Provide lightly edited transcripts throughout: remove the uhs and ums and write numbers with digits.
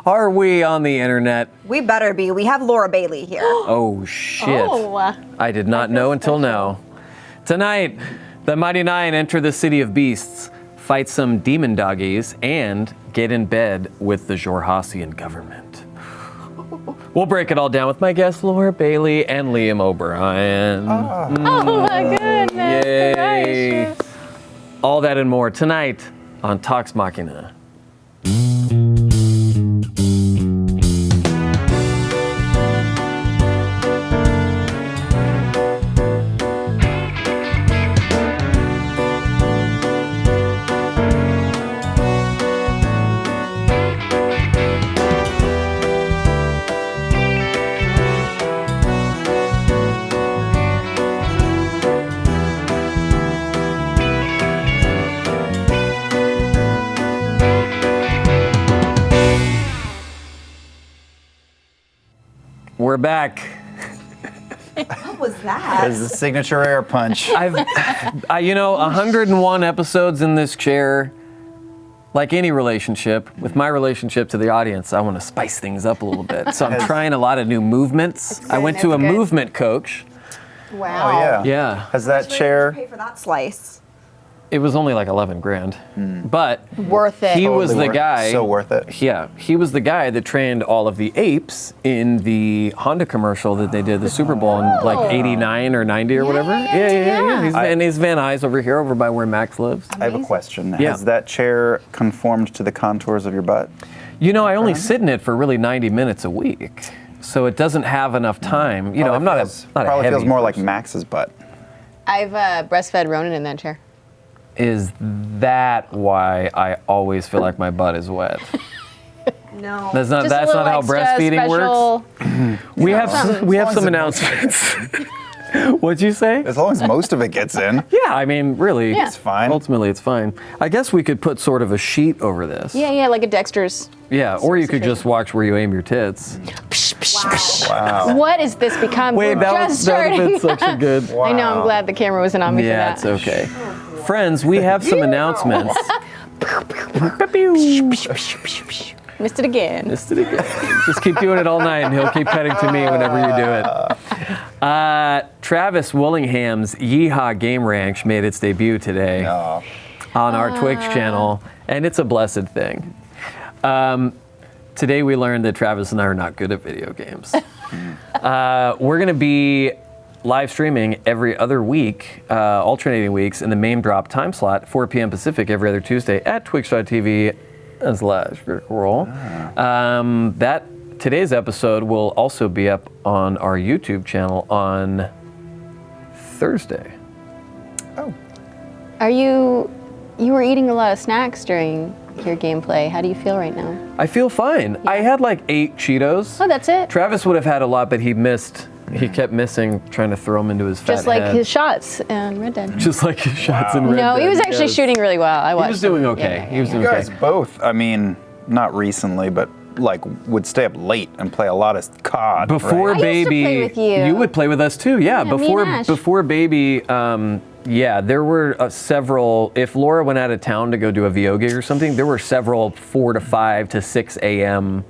Are we on the internet? We better be. We have Laura Bailey here. Oh, shit. Oh. I did not know until now. Tonight, the Mighty Nine enter the City of Beasts, fight some demon doggies, and get in bed with the Jorhassian government. We'll break it all down with my guests, Laura Bailey and Liam O'Brien. Oh my goodness. Yay. Gracious. All that and more tonight on Talks Machina. We're back. What was that? There's the signature air punch. I've 101 episodes in this chair. Like any relationship, with my relationship to the audience, I want to spice things up a little bit. So I'm trying a lot of new movements. I went to a movement coach. Wow. Oh, yeah. Yeah. Has that chair... Pay for that slice. It was only like 11 grand. But Worth it. he was the Totally guy. So worth it. Yeah, he was the guy that trained all of the apes in the Honda commercial that they did the Super Bowl in like 89 or 90 or whatever. Yeah. He's Van Nuys over by where Max lives. I have a question. Yeah. Has that chair conformed to the contours of your butt? You know, I only sit in it for really 90 minutes a week. So it doesn't have enough time. You know, I'm not a Probably heavy feels more like person. Max's butt. I've breastfed Ronan in that chair. Is that why I always feel like my butt is wet? No. That's not Just a little how extra breastfeeding works. special- We have some as announcements. What'd you say? As long as most of it gets in. Yeah, I mean, really. Yeah. It's fine. Ultimately, it's fine. I guess we could put sort of a sheet over this. Yeah, like a Dexter's. Yeah, or you could just watch where you aim your tits. Wow. What has this become? Wait, We're that just would have been starting. such a good. I know, I'm glad the camera wasn't on me Yeah, for it's that. okay. Friends, we have some announcements. Missed it again. Just keep doing it all night, and he'll keep cutting to me whenever you do it. Travis Willingham's Yeehaw Game Ranch made its debut today on our Twitch channel, and it's a blessed thing. Today we learned that Travis and I are not good at video games. We're going to be live streaming every other week, alternating weeks in the main drop time slot, 4 p.m. Pacific every other Tuesday at twitch.tv/Roll. Today's episode will also be up on our YouTube channel on Thursday. Oh. You were eating a lot of snacks during your gameplay. How do you feel right now? I feel fine. I had like 8 Cheetos. Oh, that's it? Travis would have had a lot, but he missed. He kept missing, trying to throw them into his fat Just like head. his shots in Red Dead. Just like his shots in Red No, he Dead, was actually yes. shooting really well. I watched He was doing him. okay. Yeah, He was yeah. doing You okay. guys both, I mean, not recently, but like would stay up late and play a lot of COD. Before right? I used to Baby, play with you. would play with us too. Yeah, me and Ash. before Baby, yeah, there were several. If Laura went out of town to go do a VO gig or something, there were several 4 to 5 to 6 a.m.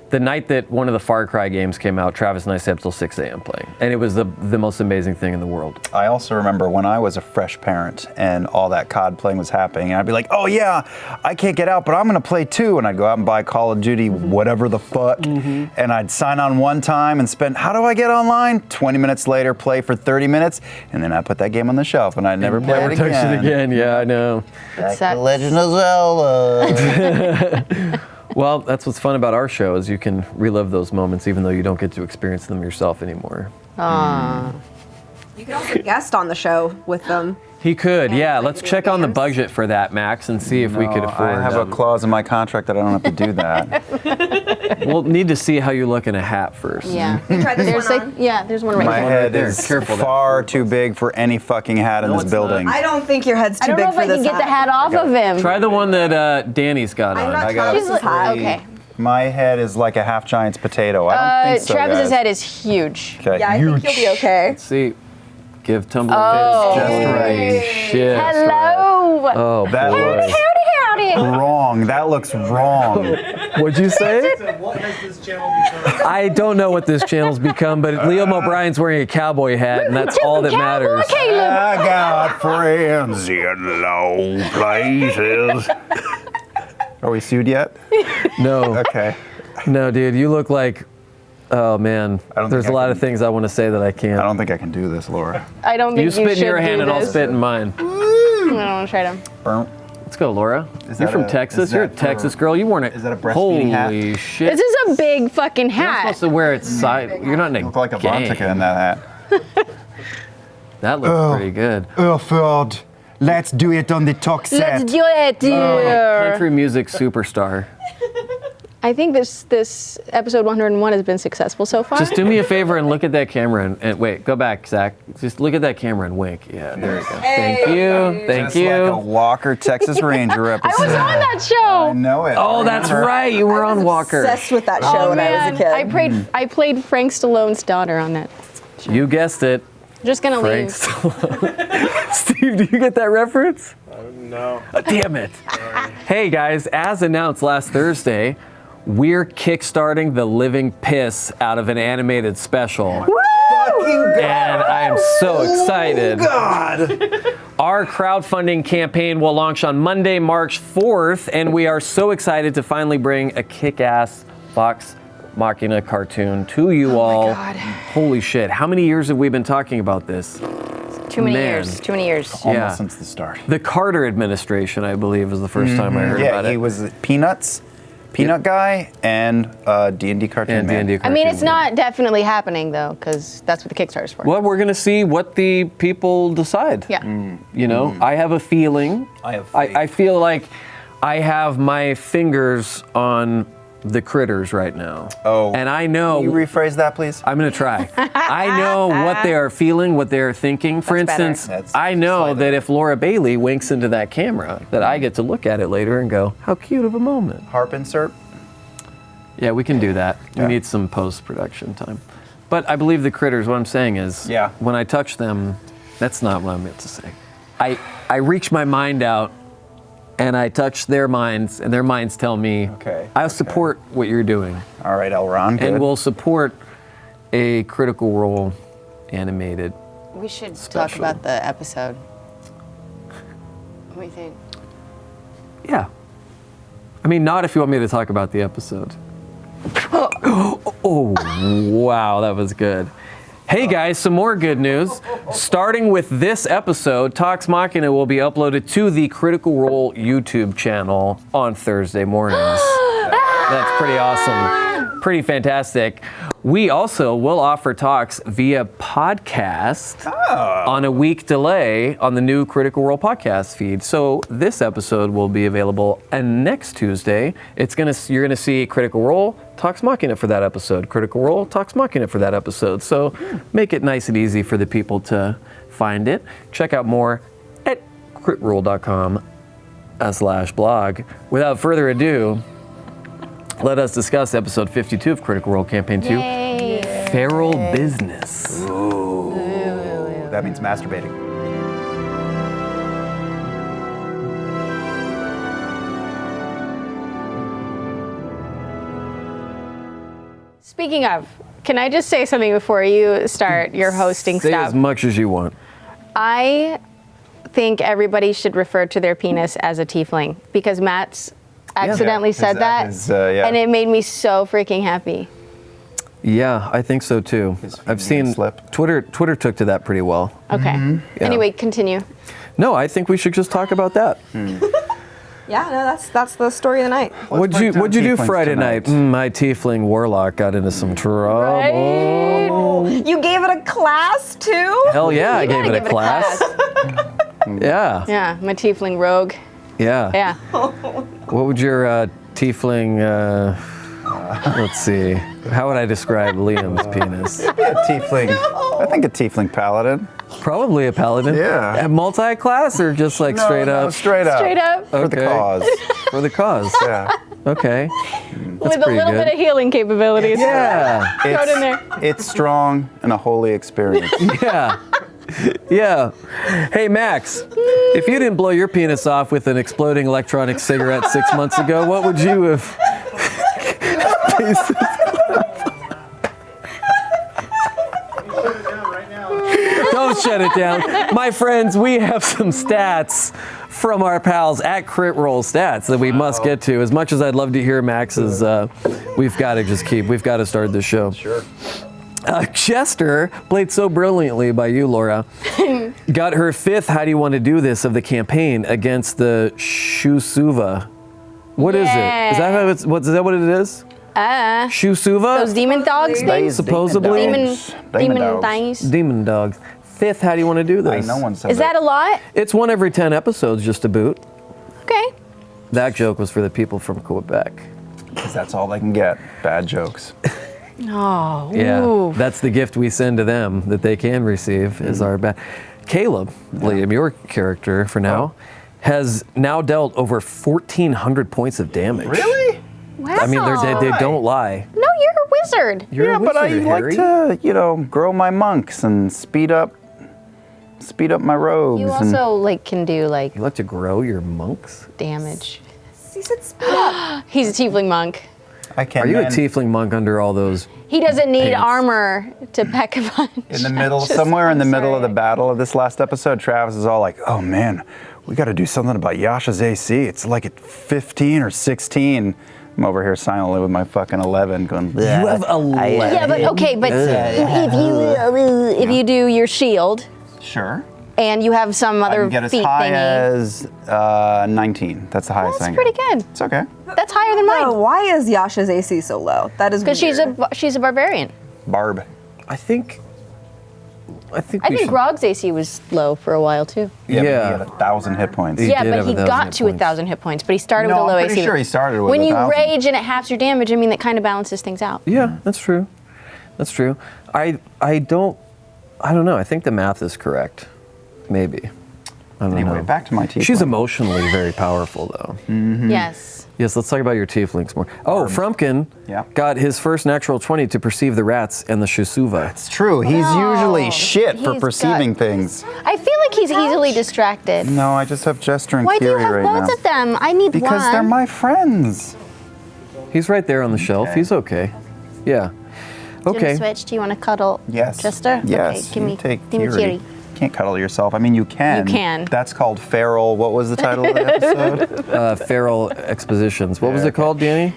The night that one of the Far Cry games came out, Travis and I stayed up till 6 a.m. playing, and it was the most amazing thing in the world. I also remember when I was a fresh parent and all that COD playing was happening, and I'd be like, oh yeah, I can't get out, but I'm gonna play too. And I'd go out and buy Call of Duty, whatever the fuck, and I'd sign on one time and spend, how do I get online? 20 minutes later, play for 30 minutes, and then I put that game on the shelf and I'd never play it Never touched again. it again. Yeah, I know. It sucks. Legend of Zelda. Well, that's what's fun about our show is you can relive those moments even though you don't get to experience them yourself anymore. Aw. You can also guest on the show with them. He could, yeah. play Let's video check on the games. budget for that, Max, and see if we could afford. I have a clause in my contract that I don't have to do that. We'll need to see how you look in a hat first. Yeah. Try this There's one like, on. yeah, there's one right My there. head there. is Careful, that far too big for any fucking hat in No, this it's not. building. I don't think your head's I too don't know big if for I this can get the hat off of him. Try the one that Danny's got I'm on. not I got Travis's hat. Okay. My head is like a half giant's potato. I don't think so, Travis's guys. head is huge. Okay. Yeah, I think you'll be okay. Let's see. Give Tumblr Oh. just right. Shit. Hello. Oh That boy. looks Howdy. wrong. wrong. That looks wrong. What'd you say? What has this channel become? I don't know what this channel's become, but Liam O'Brien's wearing a cowboy hat, and that's all that matters. I got friends in low places. Are we sued yet? No, Okay. no, dude, you look like. Oh man, I don't there's a think I lot can- of things I want to say that I can't. I don't think I can do this, Laura. I don't think You spit in should your hand, do and I'll this. spit in mine. I don't want to try to. Burnt. Let's go, Laura. Is You're that from a- Texas. is You're a that for- Texas girl. You worn it. is that a breastfeeding hat? Holy shit! This is a big fucking You're not hat. supposed to wear it side. You're not in a You look like a gang. Vontica in that hat. That looks pretty good. Ford, let's do it on the talk Let's do it, dear. Country music superstar. I think this episode 101 has been successful so far. Just do me a favor and look at that camera and wait. Go back, Zach. Just look at that camera and wink. Yeah, there you go. Thank you. Thank Just like a you. Walker, Texas Ranger I episode. was on that I show. know it. Oh, that's right. You were on Walker. Obsessed with that show Oh when I man, was a kid. I played Frank Stallone's daughter on that. You guessed it. Just gonna Frank leave. Stallone. Steve, do you get that reference? No. Damn it. Hey guys, as announced last Thursday, we're kickstarting the living piss out of an animated special. And I am so excited. God. Our crowdfunding campaign will launch on Monday, March 4th, and we are so excited to finally bring a kick-ass Vox Machina cartoon to you all. God. Holy shit, how many years have we been talking about this? Too many Man. years. Too many years. Almost Yeah. since the start. The Carter administration, I believe, was the first time I heard Yeah, about it. he was Peanuts, Peanut Guy, and D&D cartoon and man. D&D I mean, cartoon. it's not definitely happening though, because that's what the Kickstarter's for. Well, we're gonna see what the people decide. Yeah. You know, I have a feeling. I have faith. I feel like I have my fingers on the critters right now. Oh. And I know. Can you rephrase that, please? I'm gonna try. I know what they are feeling, what they are thinking. For That's better. instance, That's I know slightly that if Laura Bailey winks into that camera, that I get to look at it later and go, how cute of a moment. Harp insert? Yeah, we can do that. Yeah. We need some post-production time. But I believe the critters, what I'm saying is, Yeah. when I touch them, that's not what I meant to say. I reach my mind out and I touch their minds, and their minds tell me, Okay, I okay. support what you're doing. All right, Elron, good. And we'll support a Critical Role animated. We should Special. talk about the episode. What do you think? Yeah. I mean, not if you want me to talk about the episode. Oh, wow, that was good. Hey guys, some more good news. Starting with this episode, Talks Machina will be uploaded to the Critical Role YouTube channel on Thursday mornings. That's pretty awesome. Pretty fantastic. We also will offer talks via podcast on a week delay on the new Critical Role podcast feed. So this episode will be available, and next Tuesday, you're gonna see Critical Role, Talks Machina for that episode. Critical Role, Talks Machina for that episode. So make it nice and easy for the people to find it. Check out more at critroll.com/blog. Without further ado, let us discuss episode 52 of Critical Role Campaign 2, Yay. Feral Business. That means masturbating. Speaking of, can I just say something before you start your hosting Say stuff? as much as you want. I think everybody should refer to their penis as a tiefling because Matt's accidentally Yeah. said that, Yeah. and it made me so freaking happy. Yeah, I think so too. His I've seen slip. Twitter took to to that pretty well. Okay. Yeah. Anyway, continue. No, I think we should just talk about that. Yeah, no, that's the story of the night. What'd you break down do tieflings Friday night? tonight. My tiefling warlock got into some trouble. Right? You gave it a class too? Hell yeah, I You gave gotta it a give class. Yeah, Yeah, my tiefling rogue. yeah. Yeah. What would your tiefling? Let's see. How would I describe Liam's penis? A tiefling. I think a tiefling paladin. Probably a paladin. Yeah. A multi-class or just like straight No, up? straight up. Straight up. For the Okay. cause. For the cause. Yeah. Okay. With a pretty little good. bit of healing capabilities. Yeah. Throw it in there. It's strong and a holy experience. Yeah. Yeah. Hey, Max, if you didn't blow your penis off with an exploding electronic cigarette 6 months ago, what would you have? Don't shut it down. My friends, we have some stats from our pals at Crit Roll Stats that we must get to. As much as I'd love to hear Max's, we've got to start this show. Sure. Chester, played so brilliantly by you, Laura, got her 5th How Do You Want to Do This of the campaign against the Shusuva. What is it? Is that how is that what it is? Shusuva? Those demon dogs things? Supposedly. Demon things. Demon dogs. 5th How Do You Want to Do This? No one said Is that a lot? It's 1 every 10 episodes, just to boot. Okay. That joke was for the people from Quebec. Because that's all they can get. Bad jokes. Oh. Yeah, ooh. that's the gift we send to them that they can receive is our bad. Caleb, Liam, your character for now, has now dealt over 1,400 points of damage. Really? Wow. I mean, they don't lie. No, you're a wizard. You're Yeah, a but I wizard, like Harry. to, grow my monks and speed up my robes. You also can do You like to grow your monks? damage. He said speed up. He's a tiefling monk. I can. Are you a tiefling monk under all those? He doesn't need Pants. armor to peck a punch. In the middle, somewhere in the middle of the battle of this last episode, Travis is all like, "Oh man, we got to do something about Yasha's AC. It's like at 15 or 16." I'm over here silently with my fucking 11 going, You have 11. Yeah, but okay, but if you do your shield Sure. and you have some I other can get as feat high thingy, as 19. That's the highest I that's can pretty get. good. It's okay. That's higher than No, mine. why is Yasha's AC so low? That is Because she's a barbarian. Barb. I think I we think should- Grog's AC was low for a while too. Yeah. But Yeah. he had 1,000 hit points. He Yeah, did but have he 1,000 got hit to points. 1,000 hit points, but he started No, with a low I'm AC. pretty sure he started with When you 1,000. rage and it halves your damage, I mean that kind of balances things out. Yeah, that's true. That's true. I don't know. I think the math is correct. Maybe. I don't Anyway, know. back to my teeth. She's emotionally very powerful, though. Yes. Yes, let's talk about your tieflings more. Oh, Frumpkin Yeah. got his first natural 20 to perceive the rats and the Shusuva. It's true. He's No. usually shit for He's perceiving got- things. I feel like he's easily distracted. No, I just have Jester and Why do you Kiri have right loads now. of them? I need Because one. they're my friends. He's right there on the shelf. Okay. He's okay. Yeah. Do you Okay. want to switch? Do you want to cuddle Yes. Jester? Yes. Okay, You take give me Kiri. Kiri. Can't cuddle yourself. I mean, you can. You can. That's called feral. What was the title of the episode? Feral Expositions. What was Yeah, it called, Danny?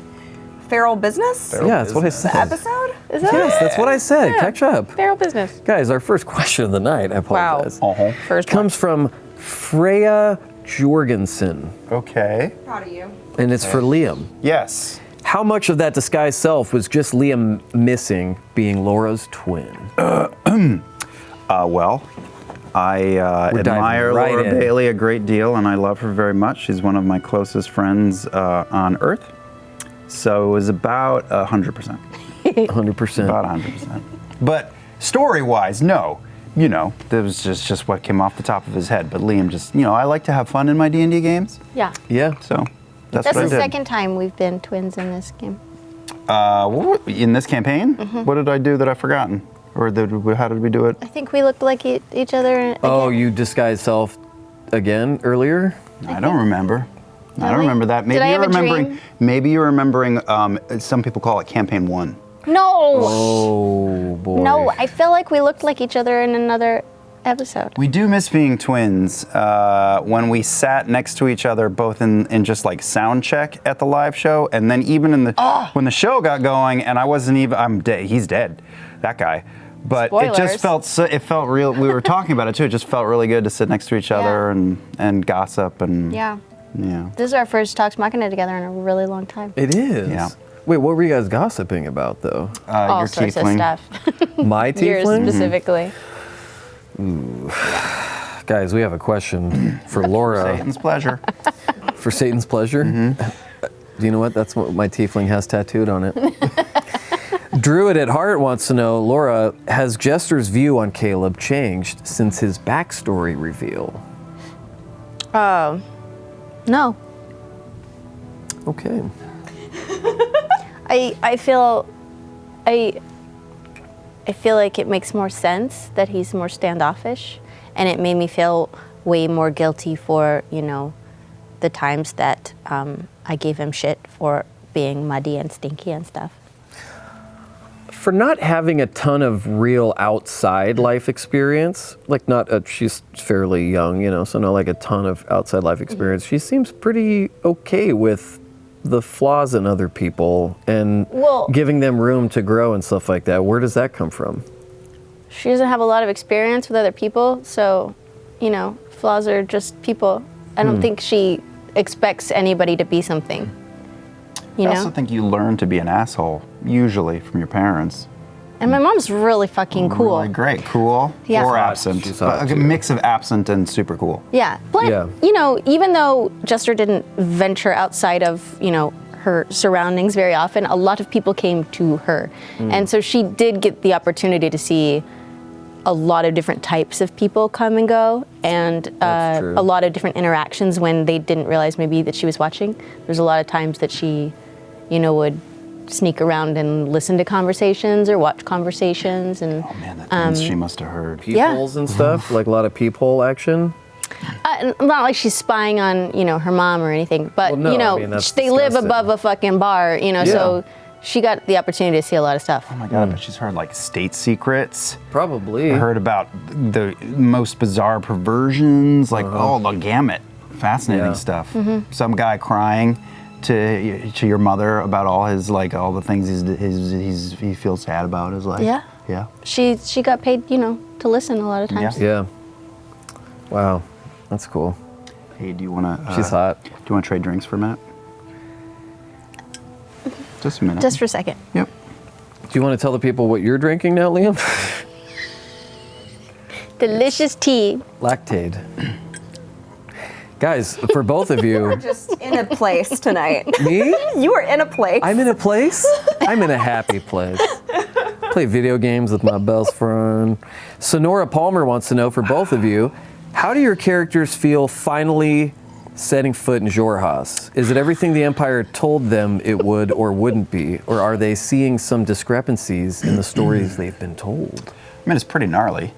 Feral business? Feral Yeah, that's what I business. said. Episode? Is that Yes, that's what I said. Catch up. feral business? Guys, our first question of the night, I Wow. apologize, Uh-huh. First one. comes from Freya Jorgensen, Okay. Proud of you. and it's for Liam. Yes. How much of that disguised self was just Liam missing being Laura's twin? Well, I We're diving admire right Laura in. Bailey a great deal, and I love her very much. She's one of my closest friends on Earth. So it was about 100%. 100%. About 100%. But story-wise, no. You know, that was just what came off the top of his head. But Liam just, I like to have fun in my D&D games, Yeah. Yeah. so that's That's what the I did. second time we've been twins in this game. In this campaign, Mm-hmm. what did I do that I've forgotten? Or how did we do it? I think we looked like each other. Again. Oh, you disguised self again earlier? I don't remember. I don't Really? remember that. Did Maybe I you're have a remembering. dream? Maybe you're remembering. Some people call it campaign 1. No. Oh, boy. No, I feel like we looked like each other in another episode. We do miss being twins. When we sat next to each other, both in just like sound check at the live show, and then even in the when the show got going, and I wasn't even. I'm dead. He's dead. That guy. But it just Spoilers. it felt real. We were talking about it too. It just felt really good to sit next to each other and gossip and Yeah. yeah. This is our first Talks Machina together in a really long time. It is. Yeah. Wait, what were you guys gossiping about, though? All Your sorts of tiefling. stuff. My Yours tiefling? specifically. Guys, we have a question for Laura. Satan's pleasure. For Satan's pleasure? Do you know what? That's what my tiefling has tattooed on it. Druid at Heart wants to know, Laura, has Jester's view on Caleb changed since his backstory reveal? No. Okay. I feel like it makes more sense that he's more standoffish and it made me feel way more guilty for, you know, the times that I gave him shit for being muddy and stinky and stuff. For not having a ton of real outside life experience, like she's fairly young, you know, so not like a ton of outside life experience. She seems pretty okay with the flaws in other people and giving them room to grow and stuff like that. Where does that come from? She doesn't have a lot of experience with other people, so, you know, flaws are just people. I don't think she expects anybody to be something. You I know? also think you learn to be an asshole, usually from your parents. And my mom's really fucking cool. Really great, cool, Yeah. or She's hot. absent. She's hot, A too. mix of absent and super cool. Yeah. But, Yeah. you know, even though Jester didn't venture outside of, you know, her surroundings very often, a lot of people came to her. And so she did get the opportunity to see a lot of different types of people come and go, and That's true. a lot of different interactions when they didn't realize maybe that she was watching. There's a lot of times that she, you know, would sneak around and listen to conversations or watch conversations. And Oh man, that things she must have heard. Peepholes and stuff, like a lot of peephole action. not like she's spying on, you know, her mom or anything, but Well, no, you know, I mean, that's they live disgusting. above a fucking bar, you know, so she got the opportunity to see a lot of stuff. Oh my god, but she's heard like state secrets. Probably. Heard about the most bizarre perversions, like the gamut. Fascinating Yeah. stuff. Some guy crying to your mother about all his all the things he feels sad about his life. Yeah. Yeah. She got paid, you know, to listen a lot of times. Yeah. Wow. That's cool. Hey, do you want to? She's hot. Do you want to trade drinks for a minute? Just a minute. Just for a second. Yep. Do you want to tell the people what you're drinking now, Liam? Delicious tea. Lactaid. Guys, for both of you, Just in a place tonight. me? You are in a place. I'm in a place. I'm in a happy place. Play video games with my best friend. Sonora Palmer wants to know, for both of you, how do your characters feel finally setting foot in Xhorhas? Is it everything the Empire told them it would or wouldn't be? Or are they seeing some discrepancies in the stories they've been told? I mean, it's pretty gnarly.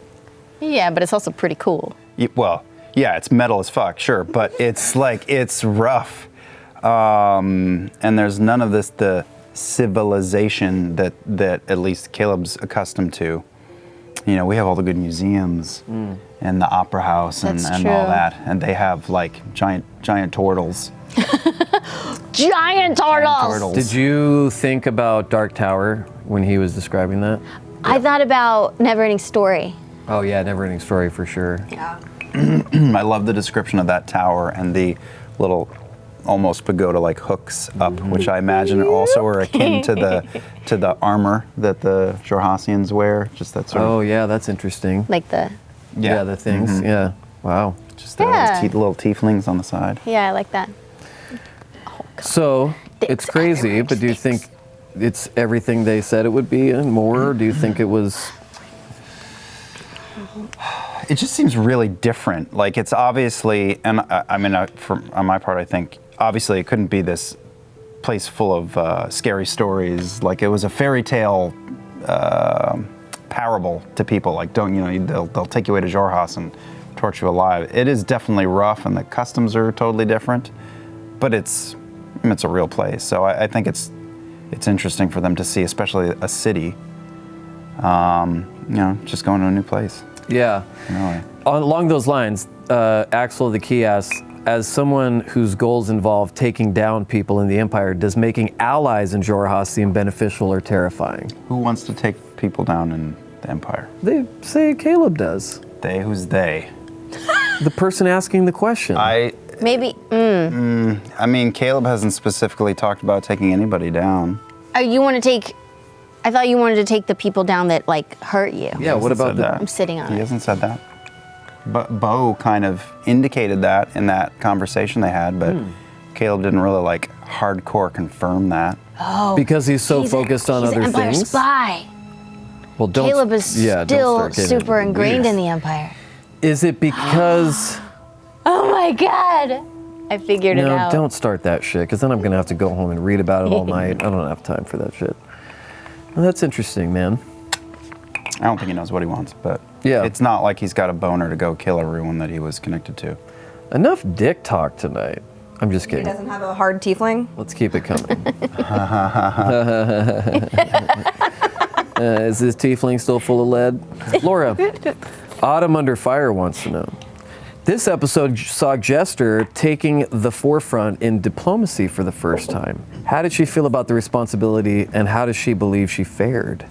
Yeah, but it's also pretty cool. Well, yeah, it's metal as fuck, sure, but it's rough, and there's none of the civilization that at least Caleb's accustomed to. You know, we have all the good museums and the opera house and That's all true. that, and they have like giant turtles. Giant turtles! Did you think about Dark Tower when he was describing that? I thought about Neverending Story. Oh yeah, Neverending Story for sure. Yeah. I love the description of that tower and the little almost pagoda-like hooks up, which I imagine also are akin to the armor that the Xhorhasians wear. Just that sort Oh of yeah, that's interesting. Like the, Yeah, the things. Yeah. Wow. just Yeah. little tieflings on the side. yeah, I like that. So it's crazy, but do you think it's everything they said it would be and more? Or do you think it was? It just seems really different. Like it's obviously, and on my part, I think obviously it couldn't be this place full of scary stories. Like it was a fairy tale parable to people. Like they'll take you away to Xhorhas and torture you alive. It is definitely rough, and the customs are totally different. But it's a real place. So I think it's interesting for them to see, especially a city. Just going to a new place. Yeah. Really. Along those lines, Axel the Key asks, as someone whose goals involve taking down people in the Empire, does making allies in Xhorhas seem beneficial or terrifying? Who wants to take people down in the Empire? They say Caleb does. They? Who's they? The person asking the question. Maybe, I mean, Caleb hasn't specifically talked about taking anybody down. you want to take, I thought you wanted to take the people down that like hurt you. Yeah, what about Said the? that. I'm sitting on He it. hasn't said that. But Bo kind of indicated that in that conversation they had, but Caleb didn't really like hardcore confirm that. Because he's so focused on he's other an Empire things. spy. Well, don't. Caleb is yeah, don't still start getting super into ingrained weeds. in the Empire. Is it because? Oh my God! I figured it No, out. don't start that shit, because then I'm gonna have to go home and read about it all night. I don't have time for that shit. Well, that's interesting, man. I don't think he knows what he wants, but Yeah. It's not like he's got a boner to go kill everyone that he was connected to. Enough dick talk tonight. I'm just He kidding. doesn't have a hard tiefling. Let's keep it coming. Is this tiefling still full of lead? Laura, Autumn Under Fire wants to know. This episode saw Jester taking the forefront in diplomacy for the first time. How did she feel about the responsibility, and how does she believe she fared?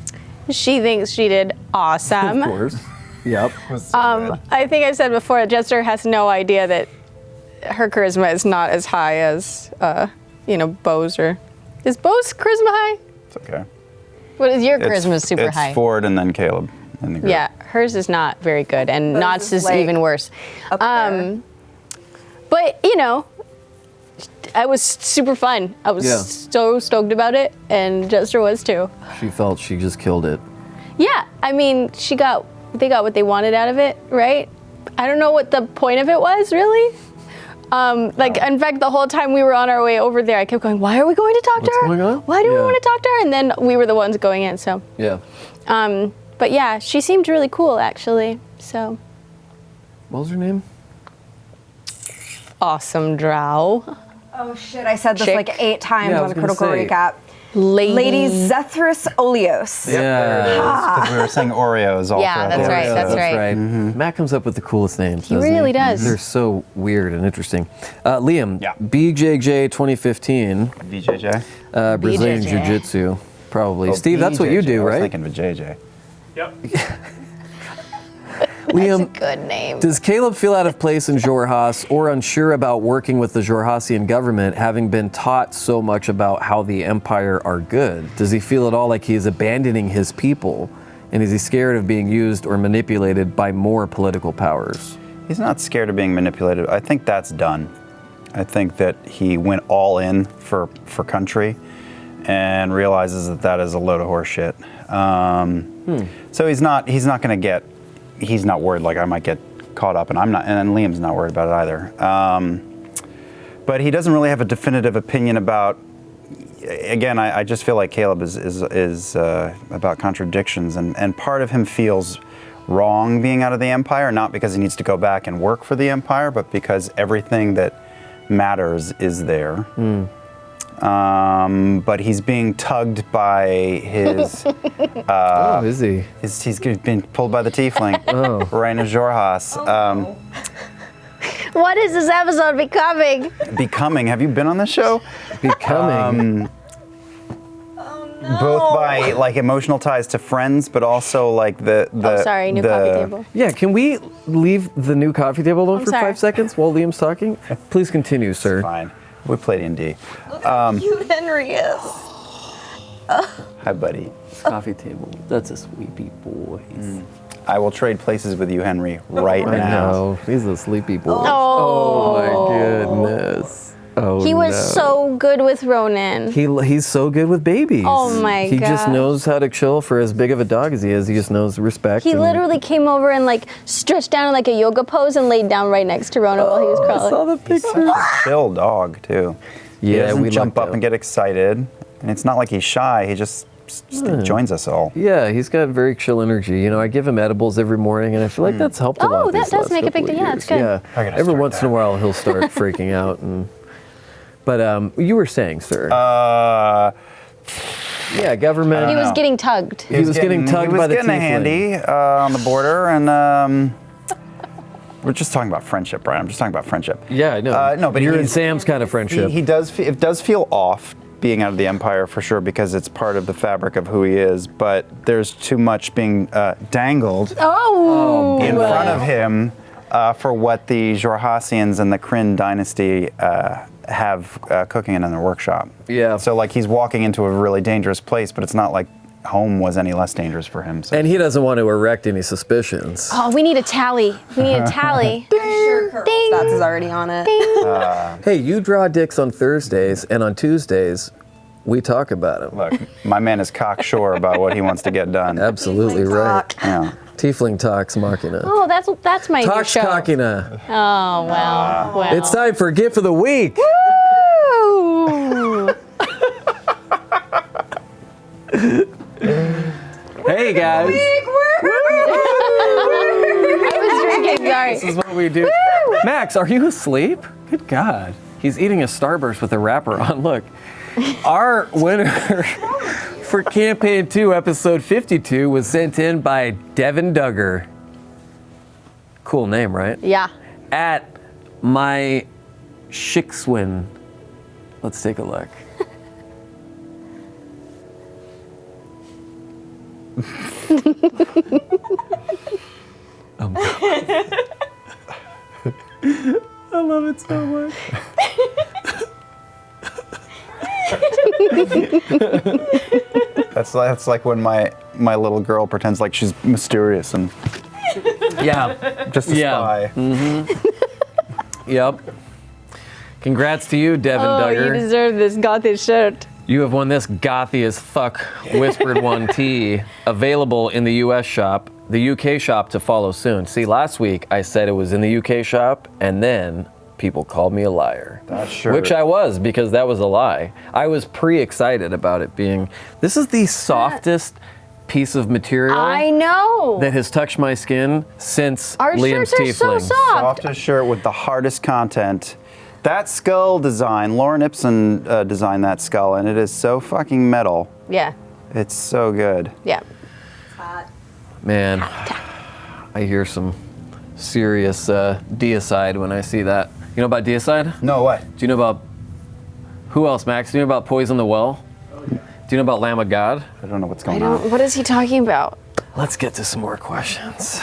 She thinks she did awesome. Of course. Yep. I think I said before, Jester has no idea that her charisma is not as high as, Bo's or... Is Bo's charisma high? It's okay. What is your charisma super high? It's Ford and then Caleb in the group. Yeah, hers is not very good, and Hers Knott's is, is like, even worse. up there. But, it was super fun. I was Yeah. so stoked about it, and Jester was too. She felt she just killed it. Yeah, I mean, they got what they wanted out of it, right? I don't know what the point of it was, really. In fact, the whole time we were on our way over there, I kept going, why are we going to talk to What's her? going on? Why do we Yeah. want to talk to her? And then we were the ones going in, so. Yeah. But yeah, she seemed really cool, actually, so. What was her name? Awesome drow. Oh shit! I said this Chick. like 8 times Yeah, I on was the gonna critical say. recap. Lady Zethris Oleos. Yeah. Because we were saying Oreos all Yeah, throughout that's the right, episode. that's right. Matt comes up with the coolest names. He doesn't really does. They're so weird and interesting. Liam, Yeah. BJJ 2015, VJJ? Brazilian BJJ. Jiu-Jitsu, probably. Oh, Steve, that's what you BJJ. do, I was right? thinking of a JJ. Yep. Liam, Good name. does Caleb feel out of place in Xhorhas or unsure about working with the Xhorhasian government, having been taught so much about how the Empire are good? Does he feel at all like he is abandoning his people? And is he scared of being used or manipulated by more political powers? He's not scared of being manipulated. I think that's done. I think that he went all in for country and realizes that that is a load of horse shit. So he's not going to get, he's not worried like I might get caught up, and I'm not, and Liam's not worried about it either. But he doesn't really have a definitive opinion about, again, I just feel like Caleb is about contradictions, and part of him feels wrong being out of the Empire, not because he needs to go back and work for the Empire, but because everything that matters is there. But he's being tugged by his, Oh, is he? he's been pulled by the tiefling right in Xhorhas. What is this episode becoming? Becoming, have you been on this show? Becoming. Both by like emotional ties to friends, but also like the Sorry, new coffee table. Yeah, can we leave the new coffee table alone for sorry. 5 seconds while Liam's talking? Please continue, sir. Fine. We played D&D. You Henry is. Hi, buddy. Coffee table. That's a sleepy boy. I will trade places with you, Henry, right I now. know. He's a sleepy boy. Oh. my goodness. Oh, He was no. so good with Ronan. He's so good with babies. Oh my He just gosh. knows how to chill for as big of a dog as he is. He just knows respect. He and- literally came over and like stretched down in like a yoga pose and laid down right next to Ronan while he was I crawling. saw the picture. Chill dog, too. He Yeah, doesn't we jump lucked up and get excited. And it's not like he's shy. He just joins us all. Yeah, he's got very chill energy. You know, I give him edibles every morning, and I feel like that's helped a lot. Oh, that these does last make a big couple of deal. Yeah, it's years. good. I Yeah, gotta every start once in a that. while he'll start freaking out. But you were saying, sir. Yeah, government. He was getting tugged. He was getting tugged by the He was getting a tiefling. handy on the border, and we're just talking about friendship, Brian. I'm just talking about friendship. Yeah, I know. No, but you're in he's- Sam's kind of friendship. It does feel off being out of the Empire for sure, because it's part of the fabric of who he is, but there's too much being dangled Oh. in front of him for what the Xhorhasians and the Kryn dynasty have cooking in their workshop. Yeah. So like he's walking into a really dangerous place, but it's not like home was any less dangerous for him. So. And he doesn't want to erect any suspicions. Oh, we need a tally. We need a tally. Sure, Colonel Ding. Stats is already on it. Hey, you draw dicks on Thursdays, and on Tuesdays, we talk about them. Look, my man is cocksure about what he wants to get done. Absolutely Tiefling right. talk. Yeah. Tiefling Talks Machina. Oh, that's my new Talks show. Cockina. Oh, well. It's time for Gift of the Week. Woo! Hey, guys. Sorry. This is what we do. Max, are you asleep? Good God. He's eating a Starburst with a wrapper on. Look, our winner for Campaign 2, Episode 52 was sent in by Devin Duggar. Cool name, right? Yeah. At my Shixwin. Let's take a look. I love it so much. That's like when my little girl pretends like she's mysterious and Yeah. just a Yeah. spy. Yep. Congrats to you, Devin Oh, Duggar. you deserve this gothic shirt. You have won this gothy as fuck Whispered One tee, available in the US shop, the UK shop to follow soon. See, last week I said it was in the UK shop, and then people called me a liar. That's sure. Which I was, because that was a lie. I was pre-excited about it being, this is the softest piece of material I know. that has touched my skin since Our Liam's shirts are so Tiefling. soft. Softest shirt with the hardest content. That skull design, Lauren Ipson designed that skull, and it is so fucking metal. Yeah. It's so good. Yeah. Man, I hear some serious deicide when I see that. You know about deicide? No, what? Do you know about, who else, Max? Do you know about Poison the Well? Do you know about Lamb of God? I don't know what's I going on. don't. What is he talking about? Let's get to some more questions.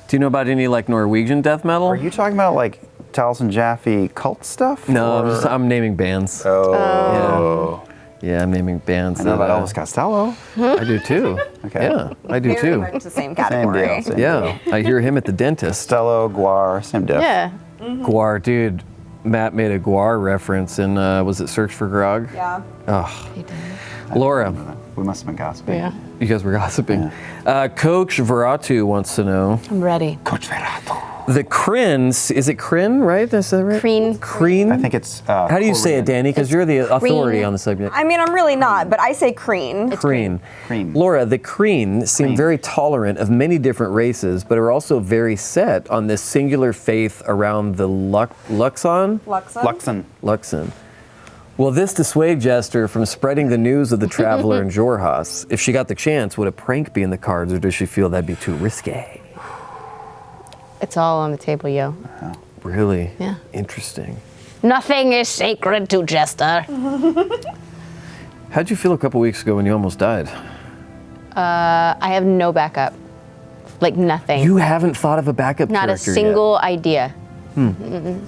Do you know about any like Norwegian death metal? Are you talking about like Taliesin Jaffe cult stuff? No, or- I'm naming bands. Oh. Yeah, I'm naming bands. I know that, about Elvis Costello. I do too. Okay. Yeah, I do Very too. much the same Same category. deal. Same deal. Yeah, I hear him at the dentist. Costello, Guar, same diff. Yeah. Guar, dude. Matt made a Guar reference in, was it Search for Grog? Yeah. Laura, We must have been gossiping. Yeah. you guys were gossiping. Coach Veratu wants to know, I'm ready. Coach Verrato. the Krins, is it Krin, right? Is that right? Kreen. Kreen? I think it's. How do you say it, Danny? Because you're the authority Kreen. on the subject. I mean, I'm really not, but I say crean. Kreen. Kreen. Laura, the Kreen seem very tolerant of many different races, but are also very set on this singular faith around the Luxon? Luxon. Luxon. Will this dissuade Jester from spreading the news of the traveler in Jorhas? If she got the chance, would a prank be in the cards, or does she feel that'd be too risque? It's all on the table, yo. Really? Yeah. Interesting. Nothing is sacred to Jester. How'd you feel a couple weeks ago when you almost died? I have no backup. Like nothing. You haven't thought of a backup Not a character single idea. Mm-mm.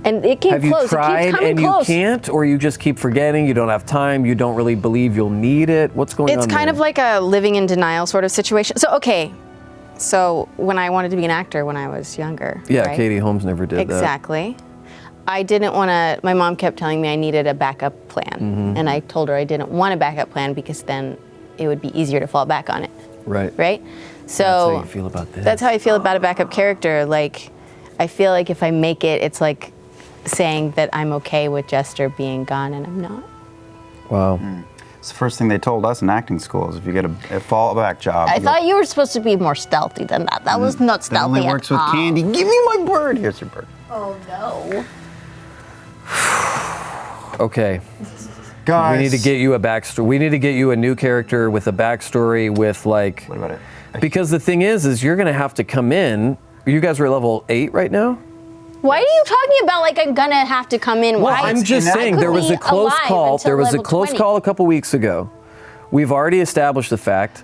And it came Have you close. It tried keeps coming and close. you can't, or you just keep forgetting, you don't have time, you don't really believe you'll need it? What's going on It's kind there? of like a living in denial sort of situation. So, okay. So, when I wanted to be an actor when I was younger. Yeah, right? Katie Holmes never did that. Exactly. I didn't want to, my mom kept telling me I needed a backup plan. Mm-hmm. And I told her I didn't want a backup plan because then it would be easier to fall back on it. Right. Right? So, That's how you feel about this. that's how I feel about a backup character. Like, I feel like if I make it, it's like saying that I'm okay with Jester being gone and I'm not. Wow. It's the first thing they told us in acting school is if you get a fallback job. I thought you were supposed to be more stealthy than that. That was not That stealthy only at works with all. candy. Give me my bird. Here's your bird. Oh no. Okay. Guys. We need to get you a backstory. We need to get you a new character with a backstory with like. What about it? Because the thing is you're gonna have to come in. You guys are at level 8 right now? Why are you talking about like I'm gonna have to come in? Well, Why? I'm just I saying could there was be a close alive call. until There was a level close 20. call a couple weeks ago. We've already established the fact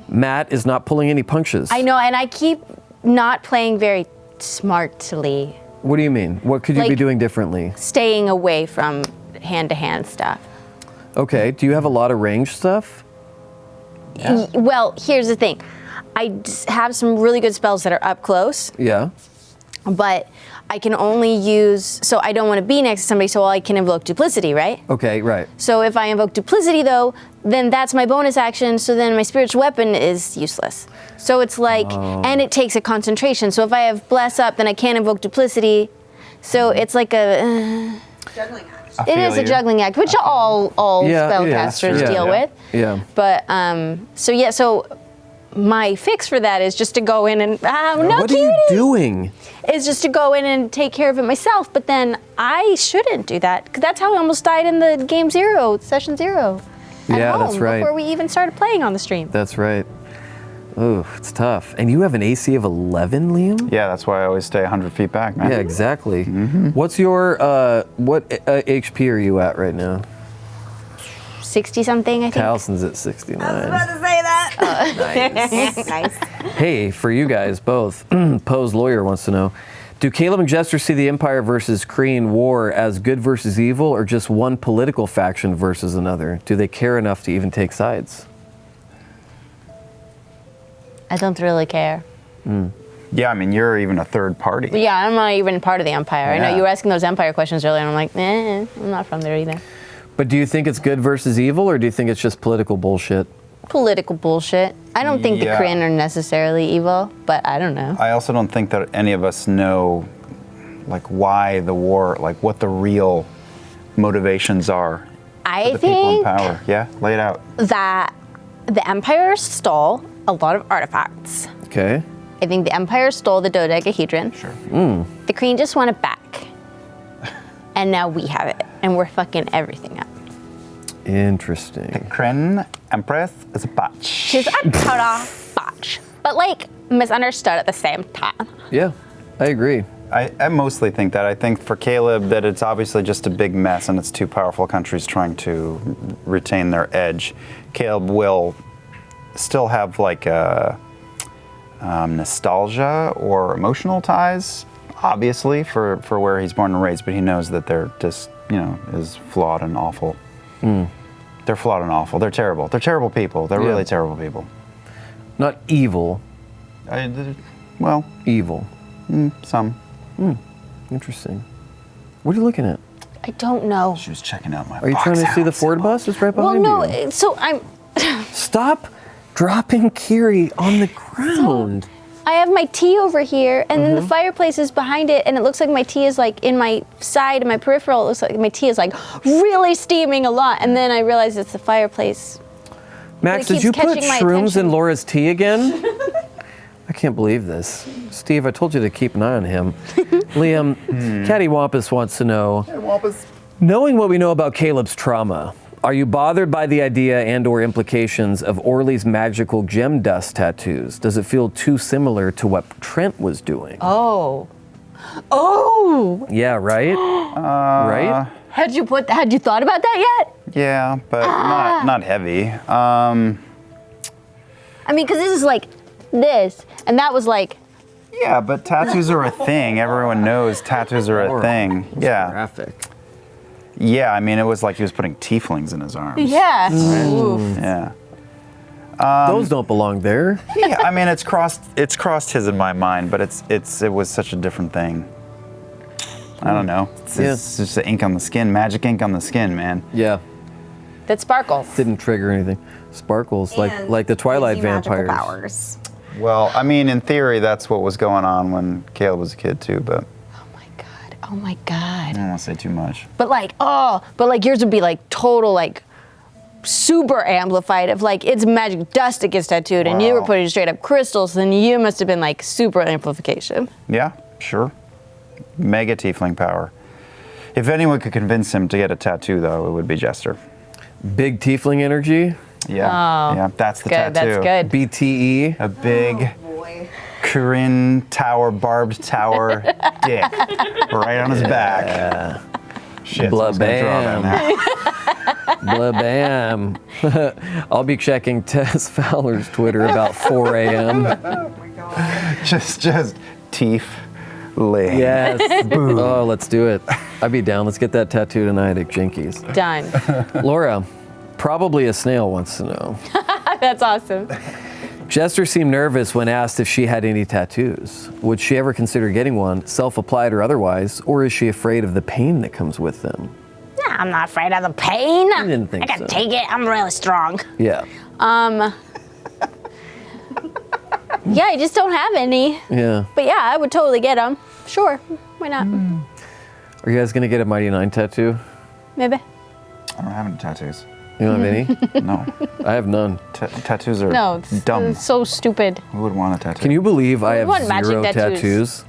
Matt is not pulling any punches. I know, and I keep not playing very smartly, What do you mean? What could you be Like- doing differently? staying away from hand-to-hand stuff. Okay. Do you have a lot of range stuff? Well, here's the thing. I have some really good spells that are up close, Yeah. but I can only use, so I don't want to be next to somebody, so I can invoke duplicity, right? Okay. Right. So if I invoke duplicity though, then that's my bonus action, so then my spiritual weapon is useless. So it's like, and it takes a concentration. So if I have bless up, then I can't invoke duplicity. So it's like a, Juggling act. it is a juggling act, which all Yeah, it is. spellcasters Yeah. deal Yeah. with. Yeah. But, so my fix for that is just to go in and no What are kitty. you doing? Is just to go in and take care of it myself. But then I shouldn't do that because that's how I almost died in the game 0, session 0. At Yeah, home, that's right. Before we even started playing on the stream. That's right. Ooh, it's tough. And you have an AC of 11, Liam? Yeah, that's why I always stay 100 feet back, man. Yeah, exactly. What's your, what HP are you at right now? 60 something, I think. Towson's at 69. to say that. Nice. Hey, for you guys both, Poe's lawyer wants to know, do Caleb and Jester see the Empire versus Kreen war as good versus evil, or just one political faction versus another? Do they care enough to even take sides? I don't really care. Yeah, I mean, you're even a third party. But yeah, I'm not even part of the Empire. I know Yeah. you were asking those Empire questions earlier, and I'm like, I'm not from there either. But do you think it's good versus evil, or do you think it's just political bullshit? Political bullshit. I don't think Yeah. the Kryn are necessarily evil, but I don't know. I also don't think that any of us know, like, why the war, like, what the real motivations are I for the people in think power. Yeah, lay it out. that the Empire stole a lot of artifacts. Okay. I think the Empire stole the dodecahedron. Sure. The Kryn just want it back. And now we have it, and we're fucking everything up. Interesting. Kren Empress is a botch. She's a total botch, but like misunderstood at the same time. Yeah, I agree. I mostly think that. I think for Caleb that it's obviously just a big mess and it's two powerful countries trying to retain their edge. Caleb will still have like a nostalgia or emotional ties, obviously, for where he's born and raised, but he knows that they're just, is flawed and awful. They're flawed and awful. They're terrible. They're terrible people. They're Yeah. really terrible people. Not evil, Well, evil. some. Interesting. What are you looking at? I don't know. She was checking out my Are you box trying to see the house. Ford bus? It's right Well, behind no. you. So I'm. Stop dropping Kiri on the ground. I have my tea over here, and then the fireplace is behind it, and it looks like my tea is like in my side, in my peripheral. It looks like my tea is like really steaming a lot, and then I realize it's the fireplace. Max, it did keeps you put catching my shrooms attention. in Laura's tea again? I can't believe this. Steve, I told you to keep an eye on him. Liam, Caddy Wampus wants to know, knowing what we know about Caleb's trauma, are you bothered by the idea and or implications of Orly's magical gem dust tattoos? Does it feel too similar to what Trent was doing? Oh. Yeah, right? Right? Had you thought about that yet? Yeah, but not heavy. I mean, because this is like this, and that was like. Yeah, but tattoos are a thing. Everyone knows tattoos are a thing. Yeah. Graphic. Yeah, I mean, it was like he was putting tieflings in his arms. Yeah. Oof. Yeah. Those don't belong there. Yeah, I mean, it's crossed his in my mind, but it was such a different thing. I don't know. It's just the ink on the skin, magic ink on the skin, man. Yeah, That sparkles. didn't trigger anything. Sparkles, And like the Twilight gives you magical vampires. powers. Well, I mean, in theory, that's what was going on when Caleb was a kid too, but Oh my god. I don't want to say too much. But like yours would be like total like super amplified if like it's magic dust that gets tattooed and you were Wow. putting straight up crystals, then you must have been like super amplification. Yeah, sure. Mega tiefling power. If anyone could convince him to get a tattoo, though, it would be Jester. Big tiefling energy, Yeah, that's the Good, tattoo. that's good. BTE. A big Boy. Corinne Tower, barbed tower dick right on his back. Shit, Blah someone's gonna draw that now. Blah bam. I'll be checking Tess Fowler's Twitter about 4 a.m. just teeth laying. Yes. Oh, let's do it. I'd be down. Let's get that tattoo tonight at Jinkies. Done. Laura, probably a snail wants to know. That's awesome. Jester seemed nervous when asked if she had any tattoos. Would she ever consider getting one, self-applied or otherwise, or is she afraid of the pain that comes with them? Nah, I'm not afraid of the pain. I didn't think can so. take it. I'm really strong. Yeah. Yeah, I just don't have any. Yeah. But yeah, I would totally get them. Sure. Why not? Are you guys gonna get a Mighty Nine tattoo? Maybe. I don't have any tattoos. You don't have any? No. I have none. Tattoos are No, dumb. it's so stupid. Who would want a tattoo? Can you believe I have want matching zero tattoos. tattoos?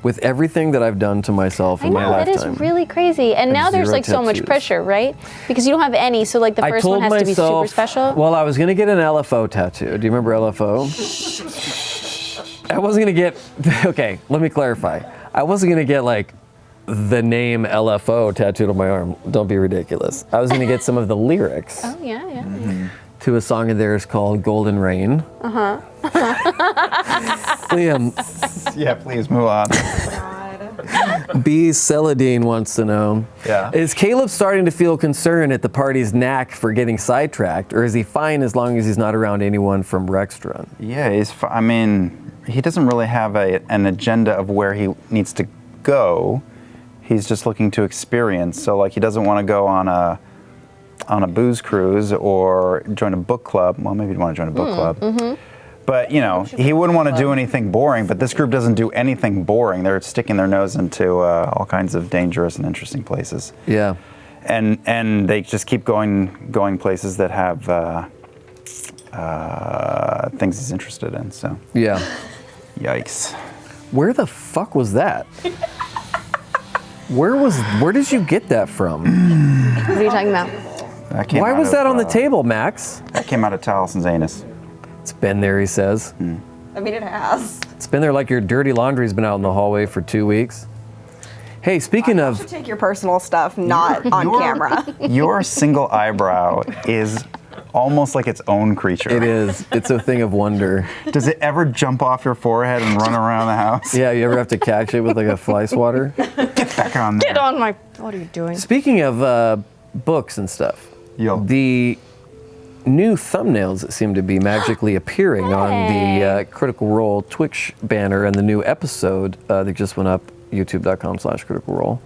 With everything that I've done to myself I in know, my that lifetime. is really crazy. And now there's zero like so much tattoos. pressure, right? Because you don't have any, so like the I first told one has to be super myself, special. well, I was gonna get an LFO tattoo. Do you remember LFO? I wasn't gonna get, okay, let me clarify. I wasn't gonna get like the name LFO tattooed on my arm. Don't be ridiculous. I was gonna get some of the lyrics Oh, yeah. to a song of theirs called Golden Rain. Liam, Yeah, please move on. B. Celadine wants to know, Yeah. is Caleb starting to feel concerned at the party's knack for getting sidetracked, or is he fine as long as he's not around anyone from Rextron? Yeah, I mean, he doesn't really have an agenda of where he needs to go. He's just looking to experience. So, like, he doesn't want to go on a booze cruise or join a book club. Well, maybe he'd want to join a book club. But, you know, he wouldn't want to do anything boring. But this group doesn't do anything boring. They're sticking their nose into all kinds of dangerous and interesting places. Yeah. And they just keep going places that have things he's interested in. So, Yeah. yikes. Where the fuck was that? Where did you get that from? What are you talking about? That came Why out was of, that on the table, Max? That came out of Taliesin's anus. It's been there, he says. I mean, it has. It's been there like your dirty laundry's been out in the hallway for 2 weeks. Hey, speaking You of, should take your personal stuff not on camera. Your single eyebrow is almost like its own creature. it is, it's a thing of wonder. Does it ever jump off your forehead and run around the house? Yeah, you ever have to catch it with like a fly swatter? Get back on there. Get on my. What are you doing? Speaking of books and stuff, Yo. the new thumbnails that seem to be magically appearing on the Critical Role Twitch banner and the new episode that just went up, youtube.com/Critical Role.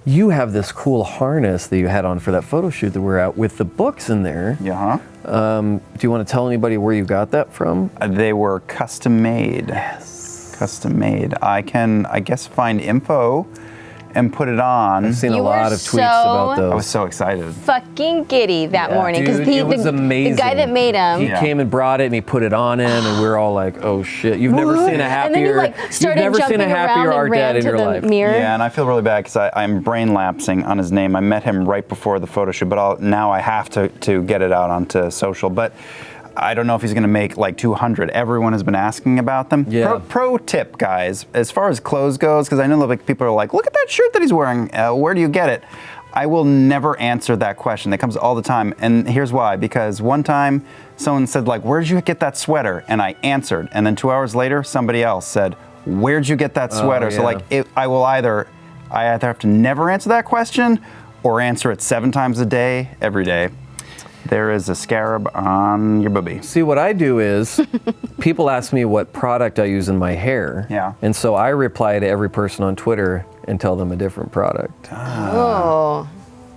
You have this cool harness that you had on for that photo shoot that we're at with the books in there. Yeah, Do you want to tell anybody where you got that from? They were custom made. Yes. Custom made. I can, I guess, find info and put it on. I've seen a You lot were of tweets about so I was those. so excited. Fucking giddy that morning because Dude, it was amazing. the guy that made him. He Yeah. came and brought it and he put it on in and we were all like, oh shit. You've never seen a happier, And then you like you've started never jumping seen a happier around art and dad ran in to your the life. mirror. Yeah, and I feel really bad because I'm brain lapsing on his name. I met him right before the photo shoot, but now I have to get it out onto social. But I don't know if he's going to make like 200. Everyone has been asking about them. Yeah. Pro tip, guys, as far as clothes goes, because I know like people are like, look at that shirt that he's wearing. Where do you get it? I will never answer that question. That comes all the time. And here's why. Because one time someone said like, where'd you get that sweater? And I answered. And then 2 hours later, somebody else said, where'd you get that sweater? So yeah. like, I either have to never answer that question or answer it 7 times a day, every day. There is a scarab on your boobie. See, what I do is people ask me what product I use in my hair. Yeah. And so I reply to every person on Twitter and tell them a different product. Oh.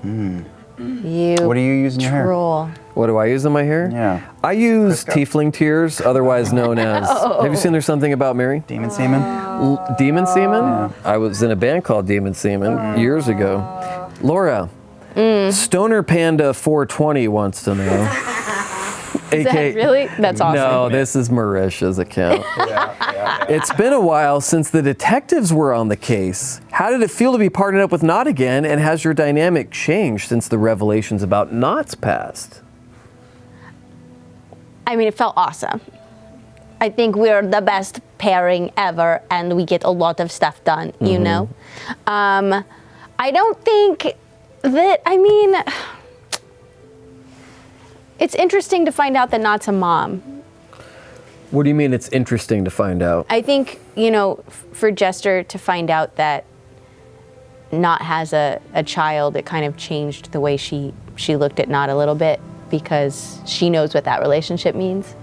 You What do you use in your hair? troll. What do I use in my hair? Yeah. I use Tiefling Tears, otherwise known as. Have you seen There's Something About Mary? Demon semen? Demon Semen? I was in a band called Demon Semen years ago. Laura, Stoner Panda 420 wants to know. Is that really? That's awesome. No, this is Marisha's account. It's been a while since the detectives were on the case. How did it feel to be partnered up with Knott again, and has your dynamic changed since the revelations about Knott's past? I mean, it felt awesome. I think we're the best pairing ever, and we get a lot of stuff done, you know? I don't think that, I mean, it's interesting to find out that Knott's a mom. What do you mean it's interesting to find out? I think, you know, for Jester to find out that Knott has a child, it kind of changed the way she looked at Knott a little bit, because she knows what that relationship means.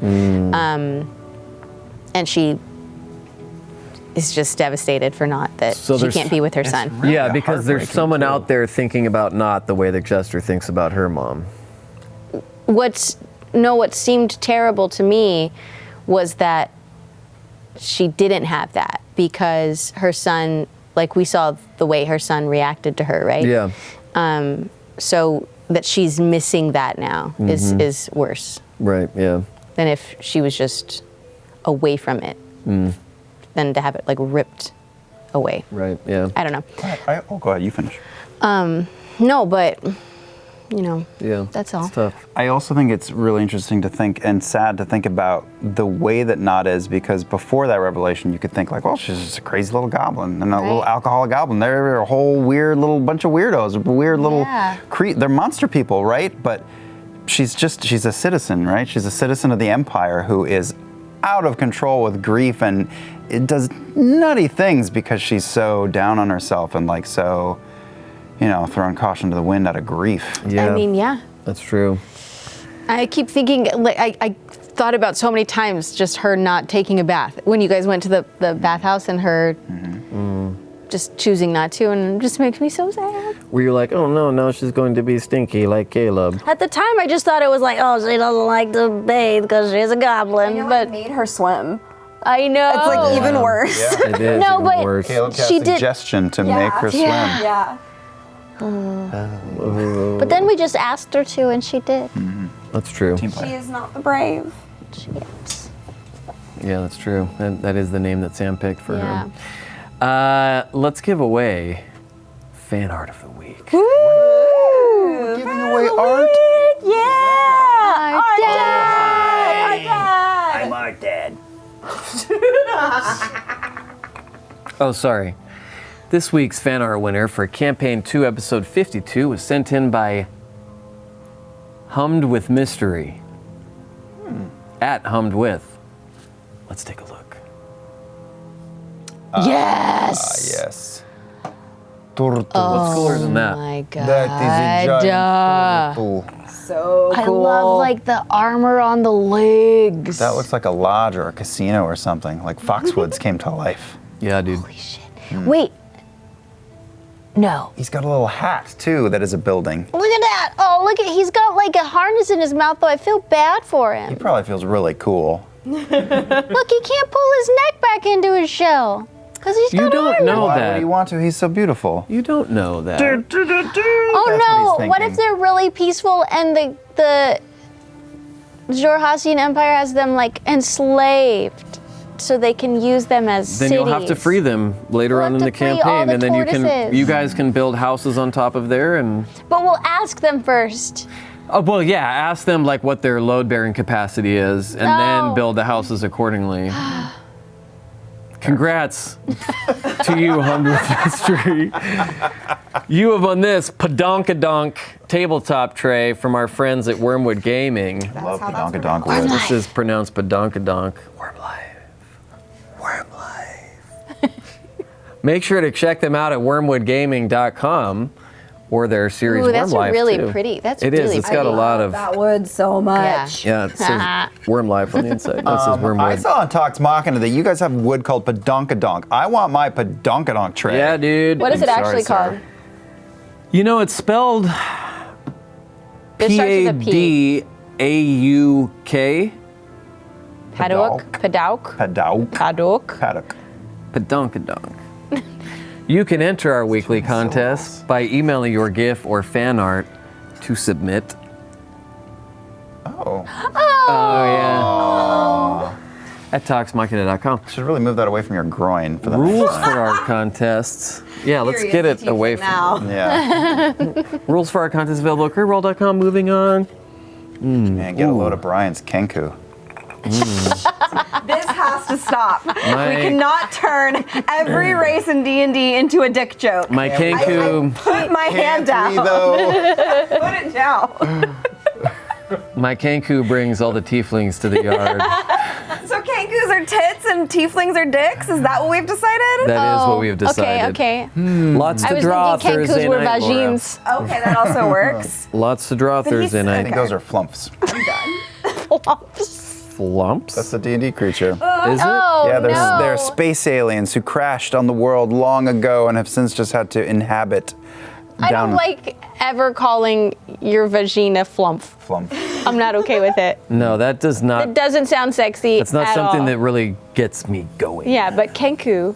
And she is just devastated for Knott that So she there's- can't be with her son. Yeah, because there's heartbreaking, someone too. out there thinking about Knott the way that Jester thinks about her mom. What seemed terrible to me was that she didn't have that, because her son, like we saw the way her son reacted to her, right? Yeah. So that she's missing that now is worse Right. Yeah. than if she was just away from it, than to have it like ripped away. Right. Yeah. I don't know. Go ahead, you finish. No, but you know, Yeah. that's all. It's tough. I also think it's really interesting to think and sad to think about the way that Nott is, because before that revelation, you could think like, well, she's just a crazy little goblin and a little alcoholic goblin. They're a whole weird little bunch of weirdos, weird little they're monster people, right? But she's a citizen, right? She's a citizen of the Empire who is out of control with grief, and it does nutty things because she's so down on herself and like so, throwing caution to the wind out of grief. Yeah. I mean, yeah. That's true. I keep thinking, like, I thought about so many times just her not taking a bath. When you guys went to the bathhouse and her just choosing not to, and it just makes me so sad. Were you like, oh no, now she's going to be stinky like Caleb? At the time, I just thought it was like, oh, she doesn't like to bathe because she's a goblin. I know but it made her swim. I know. It's like even worse. It is No, even but worse. Caleb cast She did- suggestion to make her swim. Yeah. But then we just asked her to, and she did. That's true. Team She play. is not the brave. Yeah, that's true. And that is the name that Sam picked for Yeah. her. Let's give away fan art of the week. Giving away art. Yeah. Our dad. Our dad. I'm art dad. Oh, sorry. This week's fan art winner for Campaign 2, Episode 52 was sent in by Hummed with Mystery. At Hummed with. Let's take a look. Yes. Yes. What's cooler than that? Oh my God. That is a giant turtle. So I cool. love like the armor on the legs. That looks like a lodge or a casino or something. Like Foxwoods came to life. Yeah, dude. Holy shit. Wait. No. He's got a little hat too that is a building. Look at that. Oh, look at, he's got like a harness in his mouth, though. I feel bad for He him. probably feels really cool. Look, he can't pull his neck back into his shell. Because he's You got don't harness. know Why that. would he want to? He's so beautiful. You don't know that. Oh That's what no! he's What if thinking. they're really peaceful and the Jorhassian Empire has them like enslaved, so they can use them as Then cities? you'll have to free them later We'll on in have the to free all campaign, the and then tortoises. you guys can build houses on top of there, and But we'll ask them first. oh well, yeah, ask them like what their load bearing capacity is, and then No. build the houses accordingly. Congrats to you, Hummed with Mystery. You have won this Padonkadonk tabletop tray from our friends at Wormwood Gaming. Love how the that's Donkadonk Worm wood. life. This is pronounced Padonkadonk. Worm Life. Worm Life. Make sure to check them out at wormwoodgaming.com or their series Ooh, that's Worm Life really too. pretty. That's It is. really It's got a pretty. lot of That wood so much. yeah. It says Worm Life on the inside. That says I Wormwood. saw on Talks Machina that you guys have wood called Padonkadonk. I want my Padonkadonk tray. Yeah, dude. What is it Sorry, actually sorry. called? You know, it's spelled It starts with a P. P-A-D-A-U-K. Padouk. Padouk. Padouk. Padouk. Padouk. Padonkadonk. You can enter our weekly contest by emailing your GIF or fan art to submit. Oh. Oh, yeah. At talksmachina.com. Should really move that away from your groin for the Rules for our contests. Yeah, let's get it away from. now. Yeah. Rules for our contest available at careerroll.com. Moving on. Man, get a load of Brian's Kenku. This has to stop. My- We cannot turn every race in D&D into a dick joke. My I Kenku, put my hand Can't we, down. though? Put it down. my Kenku brings all the tieflings to the yard. So Kankus are tits and tieflings are dicks? Is that what we've decided? That is what we have decided. Okay. Lots I to was draw thinking Kenkus Thursday were night, Laura. vagines. Okay, that also works. Lots to draw Thursday I night. think those are flumps. Flumps? That's the D&D creature. Is it? Oh, Yeah, no. they're space aliens who crashed on the world long ago and have since just had to inhabit I don't like ever calling your vagina flump. flump. I'm not okay with it. No, that does It not. doesn't sound sexy. It's not at something all. that really gets me going. Yeah, but Kenku.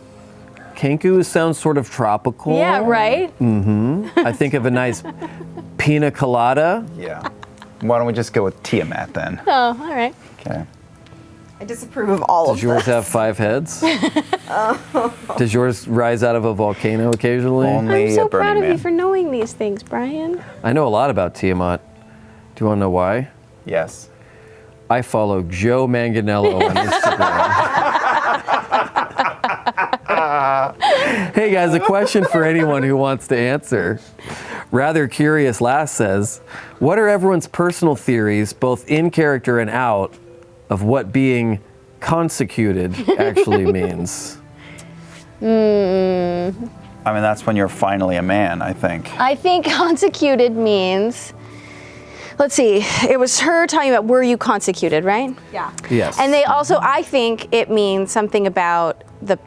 Kenku sounds sort of tropical. Yeah, right? I think of a nice Pina colada. Yeah. Why don't we just go with Tiamat then? Oh, all right. Okay. I disapprove of all Does of yours this. have 5 heads? Does yours rise out of a volcano occasionally? Only I'm so a Burning proud of Man. you for knowing these things, Brian. I know a lot about Tiamat. Do you want to know why? Yes. I follow Joe Manganiello on Instagram. Hey guys, a question for anyone who wants to answer. Rather Curious Lass says, what are everyone's personal theories, both in character and out, of what being consecuted actually means? I mean, that's when you're finally a man, I think. I think consecuted means, let's see, it was her talking about were you consecuted, right? Yeah. Yes. And they also, I think it means something about the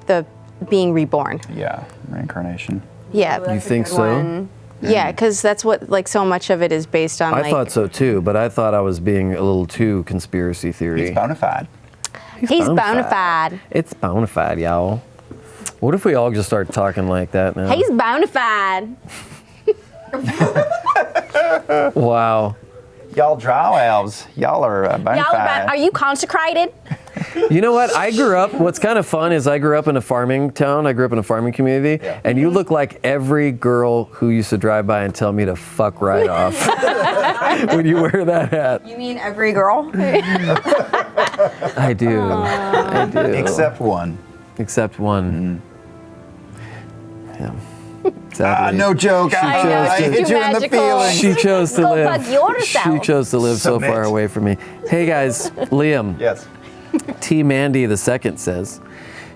being reborn. Yeah, reincarnation. Yeah. You think so? Yeah, because that's what, like, so much of it is based on, I like, thought so too, but I thought I was being a little too conspiracy theory. He's bona fide. he's bona fide. It's bona fide, y'all. What if we all just start talking like that now? He's bona fide. Wow. Y'all drow elves. Y'all are bona Y'all fide. are you consecrated? You know what? I grew up, what's kind of fun is I grew up in a farming town. I grew up in a farming community. Yeah. And you look like every girl who used to drive by and tell me to fuck right off when you wear that hat. You mean every girl? I do. I do. Except one. Except one. Yeah. Ah, Sadly. no joke. I know, I it's hit too you in the magical. feelings. She chose to Go live. fuck yourself. She chose to live so Submit. far away from me. Hey guys, Liam. Yes. T. Mandy II says,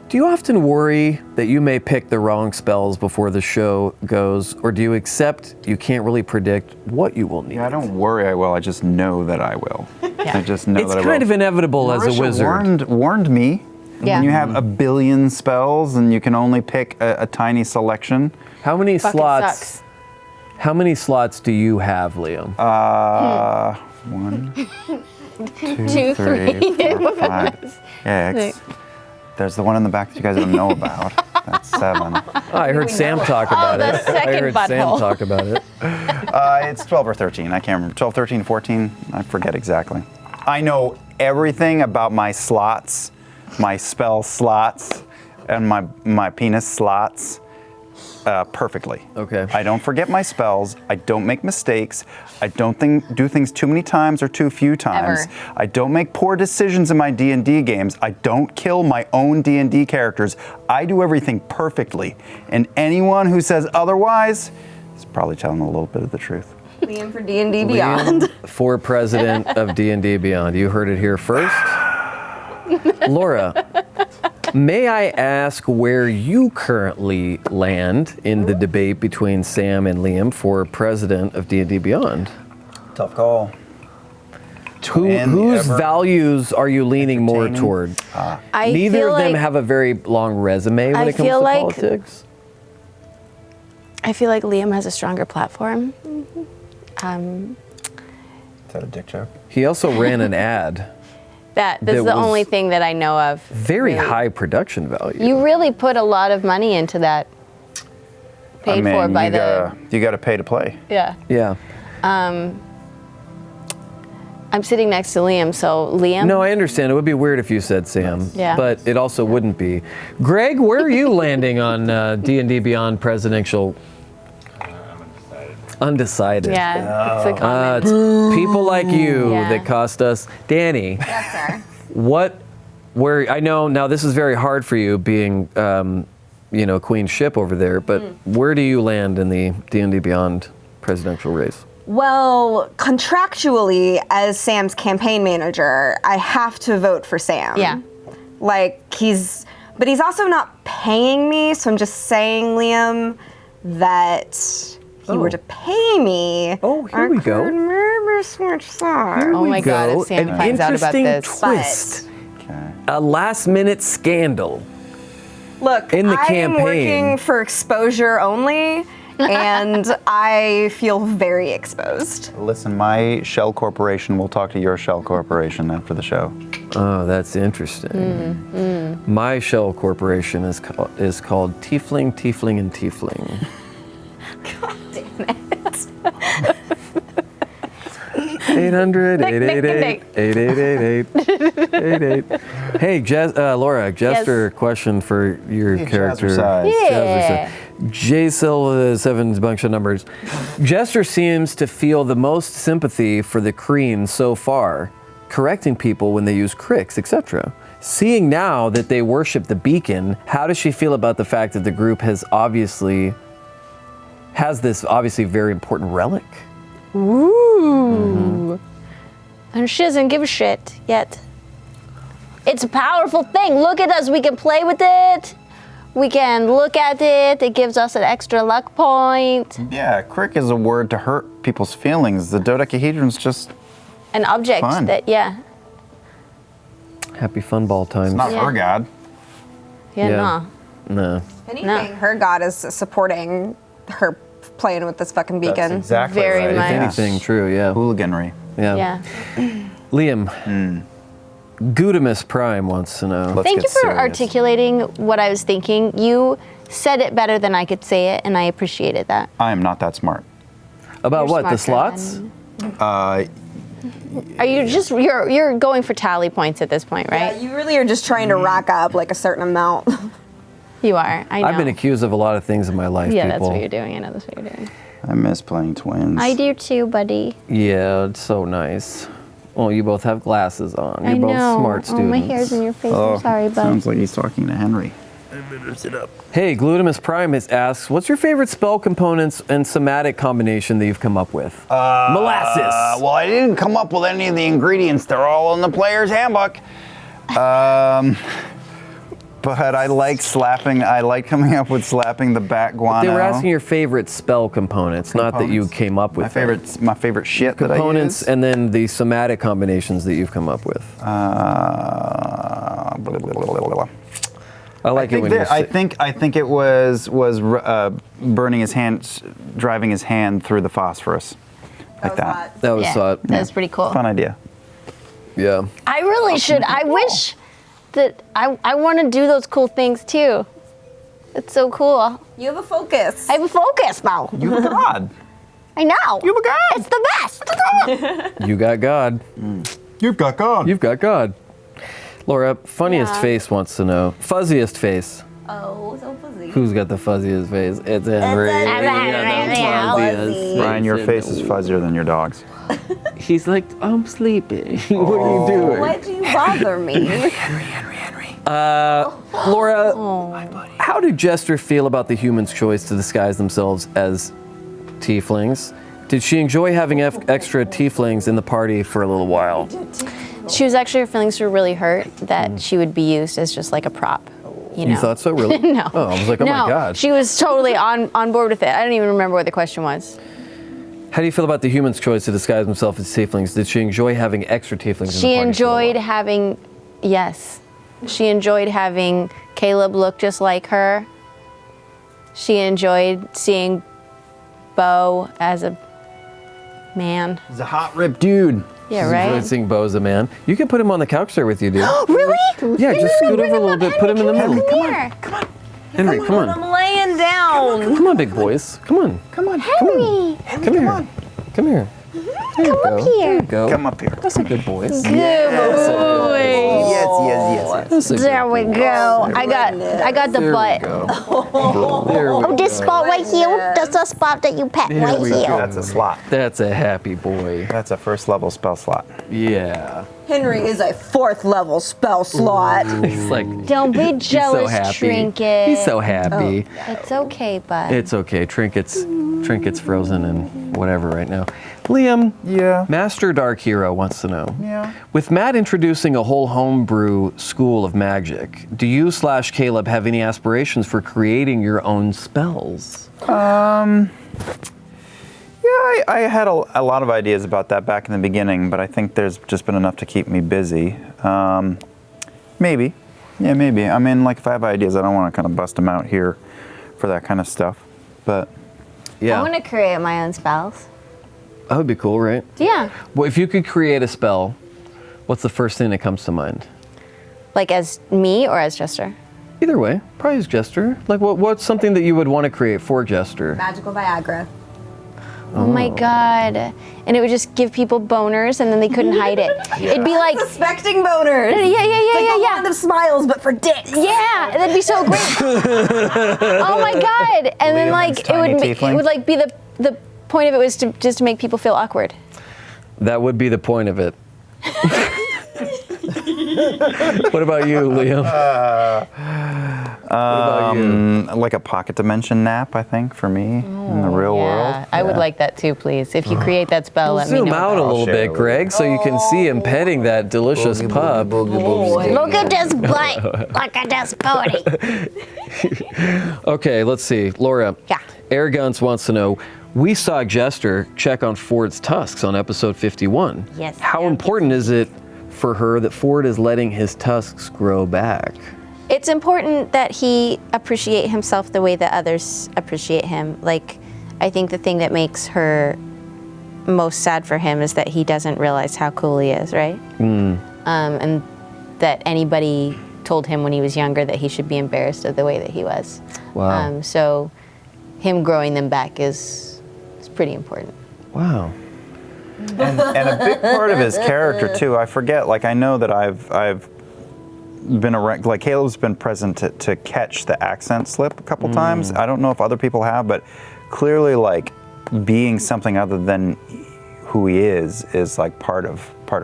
do you often worry that you may pick the wrong spells before the show goes, or do you accept you can't really predict what you will need? Yeah, I don't worry I will. I just know that I will. I just know It's that I will. kind of inevitable as a Marisha wizard. warned me. Yeah. When you have a billion spells and you can only pick a tiny selection. How many Fucking slots? sucks. How many slots do you have, Liam? 1, 2, Two, 3, 4, 5, 6. There's the one in the back that you guys don't know about. That's 7. Oh, I heard Sam talk about the it. I second heard Sam butthole. talk about it. It's 12 or 13. I can't remember. 12, 13, 14. I forget exactly. I know everything about my slots, my spell slots, and my penis slots perfectly. Okay. I don't forget my spells. I don't make mistakes. I don't do things too many times or too few times. Ever. I don't make poor decisions in my D&D games. I don't kill my own D&D characters. I do everything perfectly. And anyone who says otherwise is probably telling a little bit of the truth. Liam for D&D Beyond. Liam for president of D&D Beyond. You heard it here first. Laura, may I ask where you currently land in the debate between Sam and Liam for president of D&D Beyond? Tough call. Whose values are you leaning more entertaining. toward? I Neither feel of them like, have a very long resume when I it comes feel to like- politics. I feel like Liam has a stronger platform. Is that a dick joke? He also ran an ad. That's That the was only thing that I know of. Very really. high production value. You really put a lot of money into that. Paid for by you gotta pay to play. Yeah. Yeah. I'm sitting next to Liam, so Liam. No, I understand. It would be weird if you said Sam. Yeah. But it also wouldn't be. Greg, where are you landing on D&D Beyond presidential? Undecided. Yeah, it's a comment. It's people like you Yeah. that cost us. Danny, Yes, sir. where I know now this is very hard for you being, Queen Ship over there, but where do you land in the D&D Beyond presidential race? Well, contractually, as Sam's campaign manager, I have to vote for Sam. Yeah. But he's also not paying me, so I'm just saying, Liam, that if you were to pay me, Oh, here we go. I could maybe switch sides. Oh my God, if Sam An finds out about interesting this. twist. Okay. A last-minute scandal. Look, In the I'm campaign. working for exposure only, and I feel very exposed. Listen, my shell corporation will talk to your shell corporation after the show. Oh, that's interesting. My shell corporation is called Tiefling, Tiefling, and Tiefling. 800 Nick, Nick, 888 8888. Hey, Laura, Jester question for your character. Jazzercise. Yeah. J Silva, 7's bunch of numbers. Jester seems to feel the most sympathy for the Kreen so far, correcting people when they use cricks, etc. Seeing now that they worship the beacon, how does she feel about the fact that the group has this obviously very important relic? Ooh. And she doesn't give a shit yet. It's a powerful thing. Look at us. We can play with it. We can look at it. It gives us an extra luck point. Yeah, crick is a word to hurt people's feelings. The dodecahedron's just An object Fun. that, yeah. Happy fun ball times. not Yeah. her god. Yeah, Yeah. nah. No. If anything, her god is supporting her playing with this fucking beacon. That's exactly Very right. much. If anything, true, yeah. Hooliganry. Yeah. Yeah. Liam, Gudamus Prime wants to know. Let's Thank get you for serious. articulating what I was thinking. You said it better than I could say it, and I appreciated that. I am not that smart. About You're what, the smarter slots? Are you just you're going for tally points at this point, Yeah, right? you really are just trying to rack up like a certain amount. You are. I know. I've been accused of a lot of things in my life, Yeah, people. that's what you're doing. I know that's what you're doing. I miss playing twins. I do too, buddy. Yeah, it's so nice. Well, you both have glasses on. You're I both know. smart students. Oh, my hair's in your face. Oh, I'm sorry, bud. sounds like he's talking to Henry. Hey, Glutamus Prime asks, what's your favorite spell components and somatic combination that you've come up with? Molasses. Well, I didn't come up with any of the ingredients. They're all in the player's handbook. But I like slapping. I like coming up with slapping the bat guano. They were asking your favorite spell components, not that you Components. came up with my favorite shit components, that I use. and then the somatic combinations that you've come up with. Blah, blah, blah, blah, blah, blah. I like it when you I say. think it was burning his hand, driving his hand through the phosphorus, like that. That was Yeah, that was pretty cool. Fun idea. yeah. I really should. I wish that I want to do those cool things too. It's so cool. You have a focus. I have a focus now. You have a god. I know. You have a god. It's the best. You got God. You've got god. You've got God. Laura, funniest Yeah. face wants to know. Fuzziest face. Oh, so fuzzy. Who's got the fuzziest face? It's Henry. Henry. Brian, your face is fuzzier than your dog's. He's like, I'm sleeping. What are you doing? Why do you bother me? Laura, how did Jester feel about the humans' choice to disguise themselves as tieflings? Did she enjoy having extra tieflings in the party for a little while? She was actually, her feelings were really hurt that she would be used as just like a prop. You know? You thought so, really? No. Oh, I was like, oh no, my God. she was totally on board with it. I don't even remember what the question was. How do you feel about the humans' choice to disguise themselves as tieflings? Did she enjoy having extra tieflings in the She party for a enjoyed while? having, yes. She enjoyed having Caleb look just like her. She enjoyed seeing Bo as a man. He's a hot rip dude. Yeah, She enjoyed right? seeing Bo as a man. You can put him on the couch there with you, dude. Really? Yeah, just scoot over a little bit. Put him in the middle. Come here. Henry, come on. I'm laying down. Come on, big boys. Come on. Come on. Henry, Come here. Come here. There you come go. up There here. you go. Come up here. That's a good boy. Good boy. Yes. That's a There good we boy. go. I got the There we butt. go. There we Oh, this go. spot right here. That's the spot that you pat There right we here. go. That's a slot. That's a happy boy. That's a first level spell slot. Yeah. Henry is a 4th level spell slot. He's like, Don't be he's so jealous, happy. Trinket. He's so happy. It's okay, bud. It's okay. Trinket's frozen and whatever right now. Liam, Yeah. Master Dark Hero wants to know. Yeah. With Matt introducing a whole homebrew school of magic, do you/Caleb have any aspirations for creating your own spells? Yeah, I had a lot of ideas about that back in the beginning, but I think there's just been enough to keep me busy. Maybe. Yeah, maybe. I mean, like if I have ideas, I don't want to kind of bust them out here for that kind of stuff. But Yeah. I want to create my own spells. That would be cool, right? Yeah. Well, if you could create a spell, what's the first thing that comes to mind? Like as me or as Jester? Either way, probably as Jester. Like, what's something that you would want to create for Jester? Magical Viagra. Oh my God. And it would just give people boners and then they couldn't hide it. It'd be like, Suspecting boners. yeah. Land of smiles, but for dicks. Yeah, that'd be so great. Oh my God. And then Liam like, and tiny tiefling. it would like be the point of it was to just to make people feel awkward. That would be the point of it. What about you, Liam? What about you? Like a pocket dimension nap, I think, for me in the real world. I would like that too, please. If you create that spell, let me Zoom know. out a little share bit, it with Greg, so you can see him petting that delicious pup. Look at this butt. Look at this booty. Okay, let's see. Laura. Yeah. Air Guns wants to know, we saw Jester check on Ford's tusks on episode 51. Yes. How important is it for her that Ford is letting his tusks grow back? It's important that he appreciate himself the way that others appreciate him. Like, I think the thing that makes her most sad for him is that he doesn't realize how cool he is, right? And that anybody told him when he was younger that he should be embarrassed of the way that he was. Wow. So him growing them back is pretty important. Wow. And a big part of his character too. I forget. Like I know that I've been around. Like Caleb's been present to catch the accent slip a couple times. I don't know if other people have, but clearly, like being something other than who he is like part of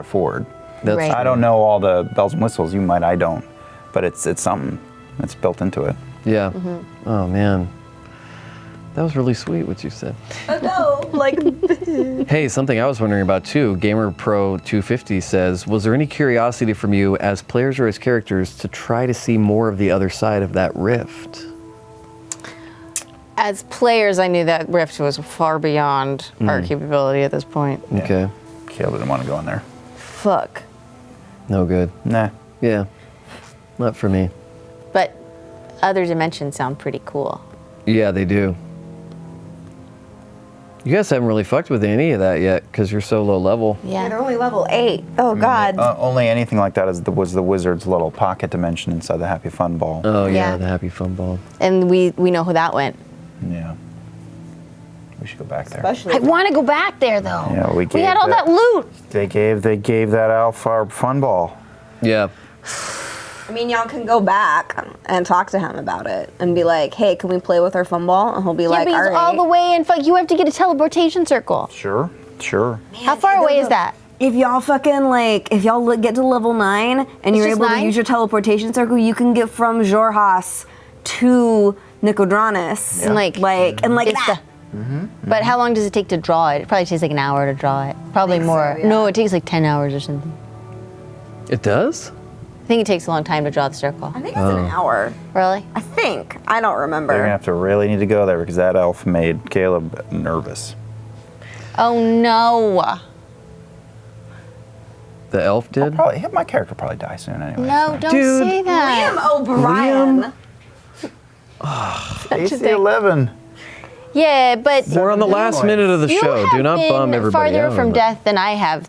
Ford. That's Right. I don't know all the bells and whistles. You might. I don't. But it's something that's built into it. Yeah. Oh, man. That was really sweet what you said. No, like. Hey, something I was wondering about too. GamerPro250 says, was there any curiosity from you as players or as characters to try to see more of the other side of that rift? As players, I knew that Rift was far beyond our capability at this point. Okay. Caleb didn't want to go in there. Fuck. No good. Nah. Yeah. Not for me. But other dimensions sound pretty cool. Yeah, they do. You guys haven't really fucked with any of that yet because you're so low level. Yeah. They're only level 8. Oh, God. Only anything like that was the wizard's little pocket dimension inside the Happy Fun Ball. Oh, yeah, Yeah. the Happy Fun Ball. And we know how that went. Yeah. We should go back there. Especially. I want to go back there though. Yeah, we had all that loot. They gave that elf our fun ball. Yeah. I mean, y'all can go back and talk to him about it and be like, hey, can we play with our fun ball? And he'll be Yeah, like, but he's all all right. the way in. Fuck, you have to get a teleportation circle. Sure. How far away is that? If y'all fucking like, if y'all get to level 9 and you're just able 9? to use your teleportation circle, you can get from Jorhas to Nicodranus. And like and it's that. But how long does it take to draw it? It probably takes like an hour to draw it. Probably more. so, yeah. No, it takes like 10 hours or something. It does? I think it takes a long time to draw the circle. I think it's an hour. Really? I think. I don't remember. You're gonna have to really need to go there because that elf made Caleb nervous. Oh no. The elf did? Probably my character will probably die soon anyway. No, don't Dude. say that. Liam O'Brien. AC 11. Yeah, but We're on the last minute of the you show. have Do not been bum everybody farther out. from but- death than I have.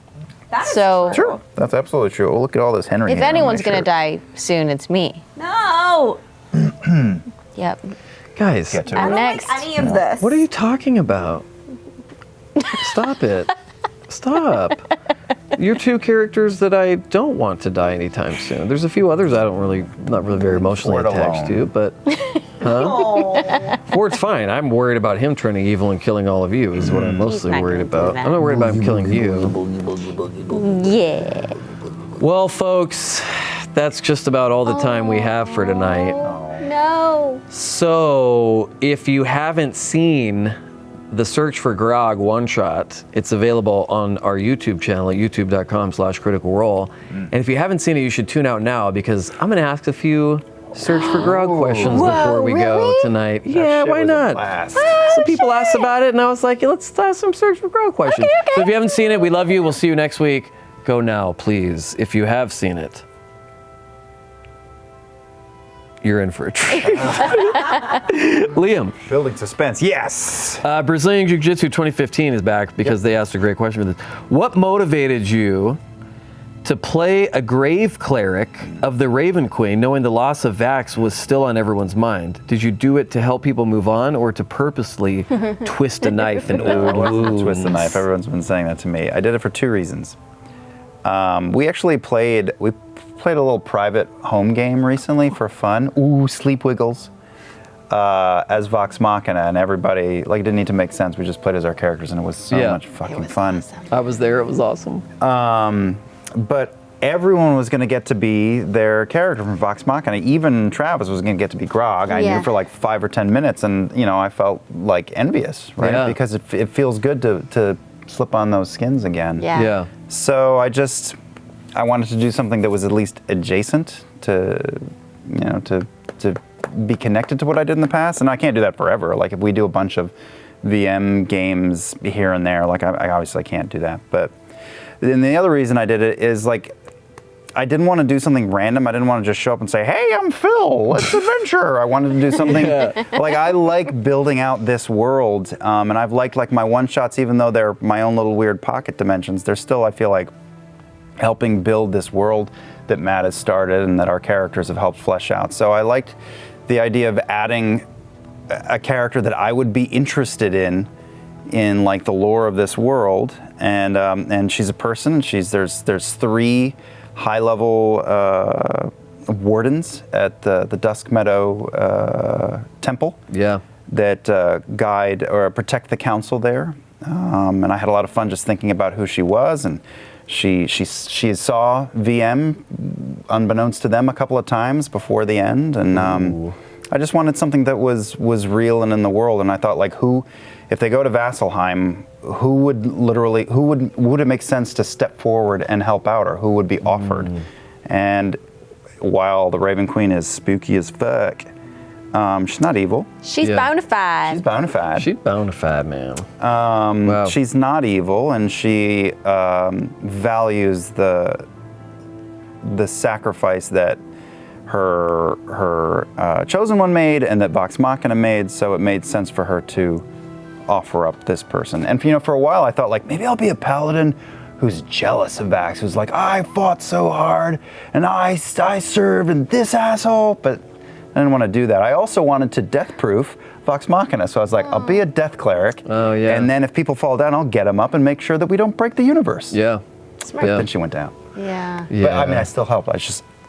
That is So true. That's absolutely true. Oh, look at all this Henry. if hair on my anyone's gonna shirt. die soon, it's me. No. Yep. Guys, Get to I I'm don't next. like any of this. what are you talking about? Stop it. Stop. You're two characters that I don't want to die anytime soon. There's a few others I don't really, not really very emotionally Ford attached to, alone. but Ford's fine. I'm worried about him turning evil and killing all of you is what I'm mostly not worried gonna do about. that. I'm not worried about him killing you. Yeah. Well, folks, that's just about all the time we have for tonight. No. So, if you haven't seen the Search for Grog one-shot, it's available on our YouTube channel at youtube.com/criticalrole. And if you haven't seen it, you should tune out now because I'm going to ask a few Search for Grog questions before we go really? tonight. That Yeah, shit why was a not? blast. Some people asked about it, and I was like, let's ask some Search for Grog questions. Okay. So if you haven't seen it, we love you. We'll see you next week. Go now, please, if you have seen it. You're in for a treat. Liam, Building suspense. Yes. Brazilian Jiu-Jitsu 2015 is back because they asked a great question with this. What motivated you to play a grave cleric of the Raven Queen, knowing the loss of Vax was still on everyone's mind. Did you do it to help people move on or to purposely twist a knife in old wounds? Twist the knife. Everyone's been saying that to me. I did it for 2 reasons. We actually played a little private home game recently for fun. Ooh, Sleep Wiggles. As Vox Machina, and everybody, like, it didn't need to make sense. We just played as our characters, and it was so much fucking fun. Awesome. I was there. It was awesome. But everyone was going to get to be their character from Vox Machina. Even Travis was going to get to be Grog. I knew for like 5 or 10 minutes, and I felt like envious, right? Yeah. Because it feels good to slip on those skins again. Yeah. So I wanted to do something that was at least adjacent to be connected to what I did in the past, and I can't do that forever. Like if we do a bunch of VM games here and there, like I obviously can't do that. But then the other reason I did it is like I didn't want to do something random. I didn't want to just show up and say, "Hey, I'm Phil. Let's adventure." I wanted to do something like I like building out this world, and I've liked like my one shots, even though they're my own little weird pocket dimensions. They're still, I feel like, helping build this world that Matt has started and that our characters have helped flesh out. So I liked the idea of adding a character that I would be interested in like the lore of this world, and she's a person. And there's 3 high-level wardens at the Dusk Meadow Temple. Yeah. That guide or protect the council there, and I had a lot of fun just thinking about who she was, and she saw VM unbeknownst to them a couple of times before the end, and I just wanted something that was real and in the world, and I thought like if they go to Vasselheim, who would it make sense to step forward and help out, or who would be offered? And while the Raven Queen is spooky as fuck, she's not evil. She's bona fide. She's bona fide. She's bona fide, man. Wow. She's not evil, and she values the sacrifice that her chosen one made, and that Vox Machina made. So it made sense for her to offer up this person. And for a while, I thought like maybe I'll be a paladin who's jealous of Vax, who's like, I fought so hard, and I served, and this asshole, but I didn't want to do that. I also wanted to death-proof Vox Machina, so I was like, I'll be a death cleric. Oh, yeah. And then if people fall down, I'll get them up and make sure that we don't break the universe. Yeah. Smart. Yeah. Then she went down. Yeah. But I mean, I still helped.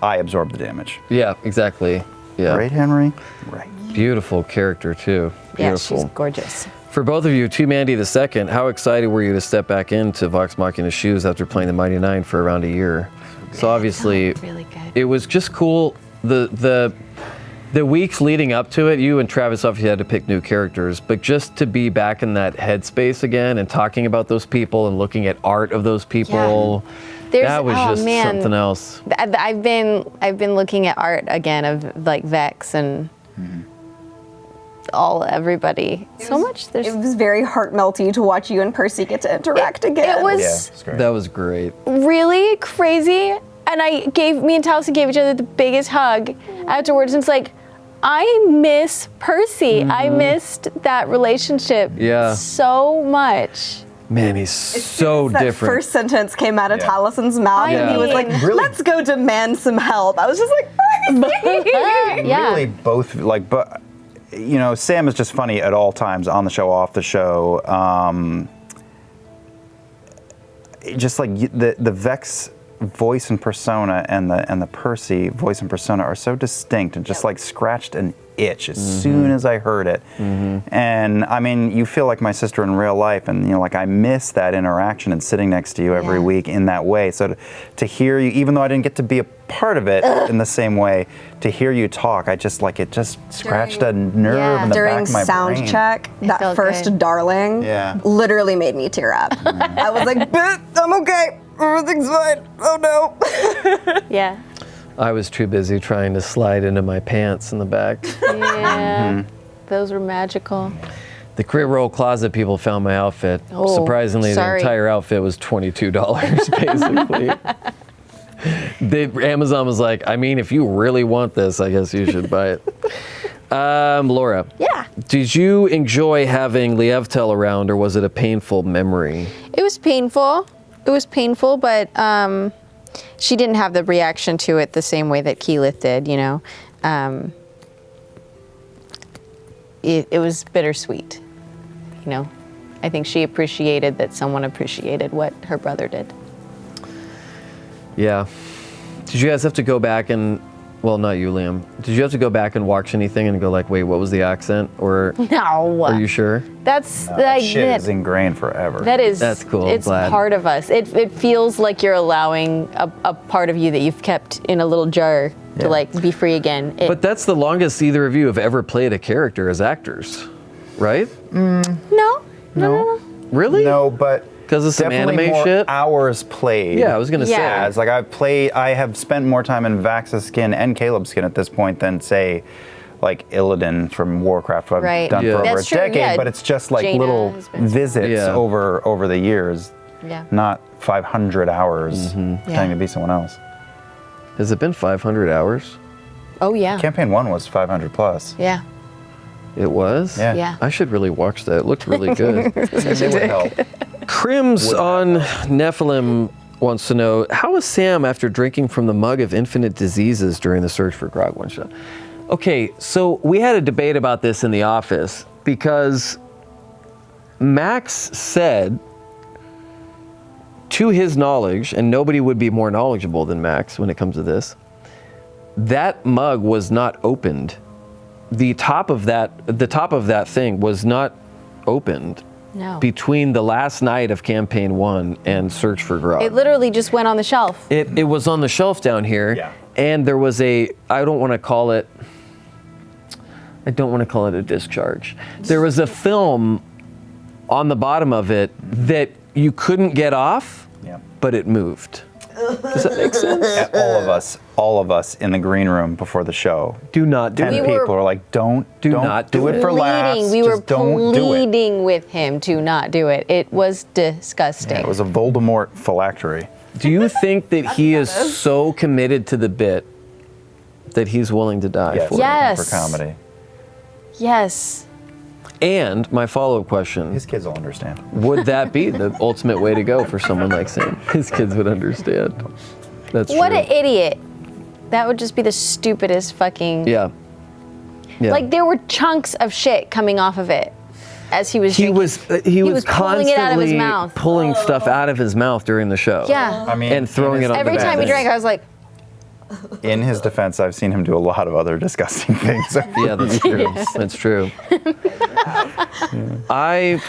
I absorbed the damage. Yeah, exactly. Yeah. Right, Henry? Right. Beautiful character, too. Yeah, Beautiful. she's gorgeous. For both of you, Two Mandy II, how excited were you to step back into Vox Machina's shoes after playing the Mighty Nine for around a year? So obviously, Really good. it was just cool. The weeks leading up to it, you and Travis obviously had to pick new characters, but just to be back in that headspace again and talking about those people and looking at art of those people, that was just something else. I've been looking at art again of like Vex and everybody. So much. It was very heart melty to watch you and Percy get to interact again. It was It's great. That was great. really crazy, and me and Taliesin gave each other the biggest hug afterwards. And it's like, I miss Percy. I missed that relationship so much. Man, he's so that different. first sentence came out of Talison's mouth, and he was like, Really? let's go demand some help. I was just like, Yeah. Really both, like, but, Sam is just funny at all times, on the show, off the show. Just like the Vex voice and persona and the Percy voice and persona are so distinct, and just like scratched an itch as soon as I heard it. And I mean, you feel like my sister in real life, and like I miss that interaction and sitting next to you every week in that way. So to hear you, even though I didn't get to be a part of it in the same way, to hear you talk, it just scratched a nerve in the during back of my sound brain. check, that felt first good. darling literally made me tear up. I was like, I'm okay. Everything's fine. Oh no. Yeah. I was too busy trying to slide into my pants in the back. Yeah. Those were magical. The Crit Roll Closet people found my outfit. Oh, Surprisingly, sorry. the entire outfit was $22, basically. Amazon was like, I mean, if you really want this, I guess you should buy it. Laura. Yeah. Did you enjoy having Lievtel around, or was it a painful memory? It was painful. But she didn't have the reaction to it the same way that Keyleth did, you know. It was bittersweet, you know. I think she appreciated that someone appreciated what her brother did. Yeah. Did you guys have to go back and, well, not you, Liam. Did you have to go back and watch anything and go like, wait, what was the accent? Or No. are you sure? That's That like shit is ingrained forever. That's cool, I'm It's glad. part of us. It feels like you're allowing a part of you that you've kept in a little jar to like be free again. But that's the longest either of you have ever played a character as actors, right? No. Really? No, but 'Cause of some definitely anime more shit? hours played. Yeah, I was gonna say. Yeah. As like I have spent more time in Vax's skin and Caleb's skin at this point than say like Illidan from Warcraft, who I've Right. done Yeah. for over That's a true, decade. yeah. But it's just like Jaina little has been- visits Yeah. over the years, Yeah. not 500 hours Mm-hmm. pretending to be someone else. Has it been 500 hours? Oh yeah. Campaign 1 was 500 plus. Yeah. It was? Yeah. Yeah. I should really watch that. It looked really good. It would help. Crims on Nephilim wants to know, how is Sam after drinking from the mug of infinite diseases during the Search for Grog one shot? Okay, so we had a debate about this in the office because Max said, to his knowledge, and nobody would be more knowledgeable than Max when it comes to this, that mug was not opened. The top of that thing was not opened No. between the last night of campaign 1 and Search for Grog. It literally just went on the shelf. It was on the shelf down here, Yeah. and there was I don't want to call it a discharge. There was a film on the bottom of it that you couldn't get off, Yeah. but it moved. Does that make sense? And all of us in the green room before the show. Do not do 10 it. We were- people are like, don't not do do it it. for laughs. We were Just don't do it. pleading with him to not do it. It was disgusting. It was a Voldemort phylactery. Do you think that he is so committed to the bit that he's willing to die Yes. for it? Yes. For comedy. Yes. And my follow-up question, His kids will understand. would that be the ultimate way to go for someone like Sam? His kids would understand. That's What true. an idiot. That would just be the stupidest fucking. Yeah. Yeah. Like there were chunks of shit coming off of it as he was he drinking. was pulling it out of his constantly mouth. pulling stuff out of his mouth during the show. Yeah. I mean, And throwing it on Every the time he back. drank, I was like, In his defense, I've seen him do a lot of other disgusting things. Yeah, that's true. That's true. I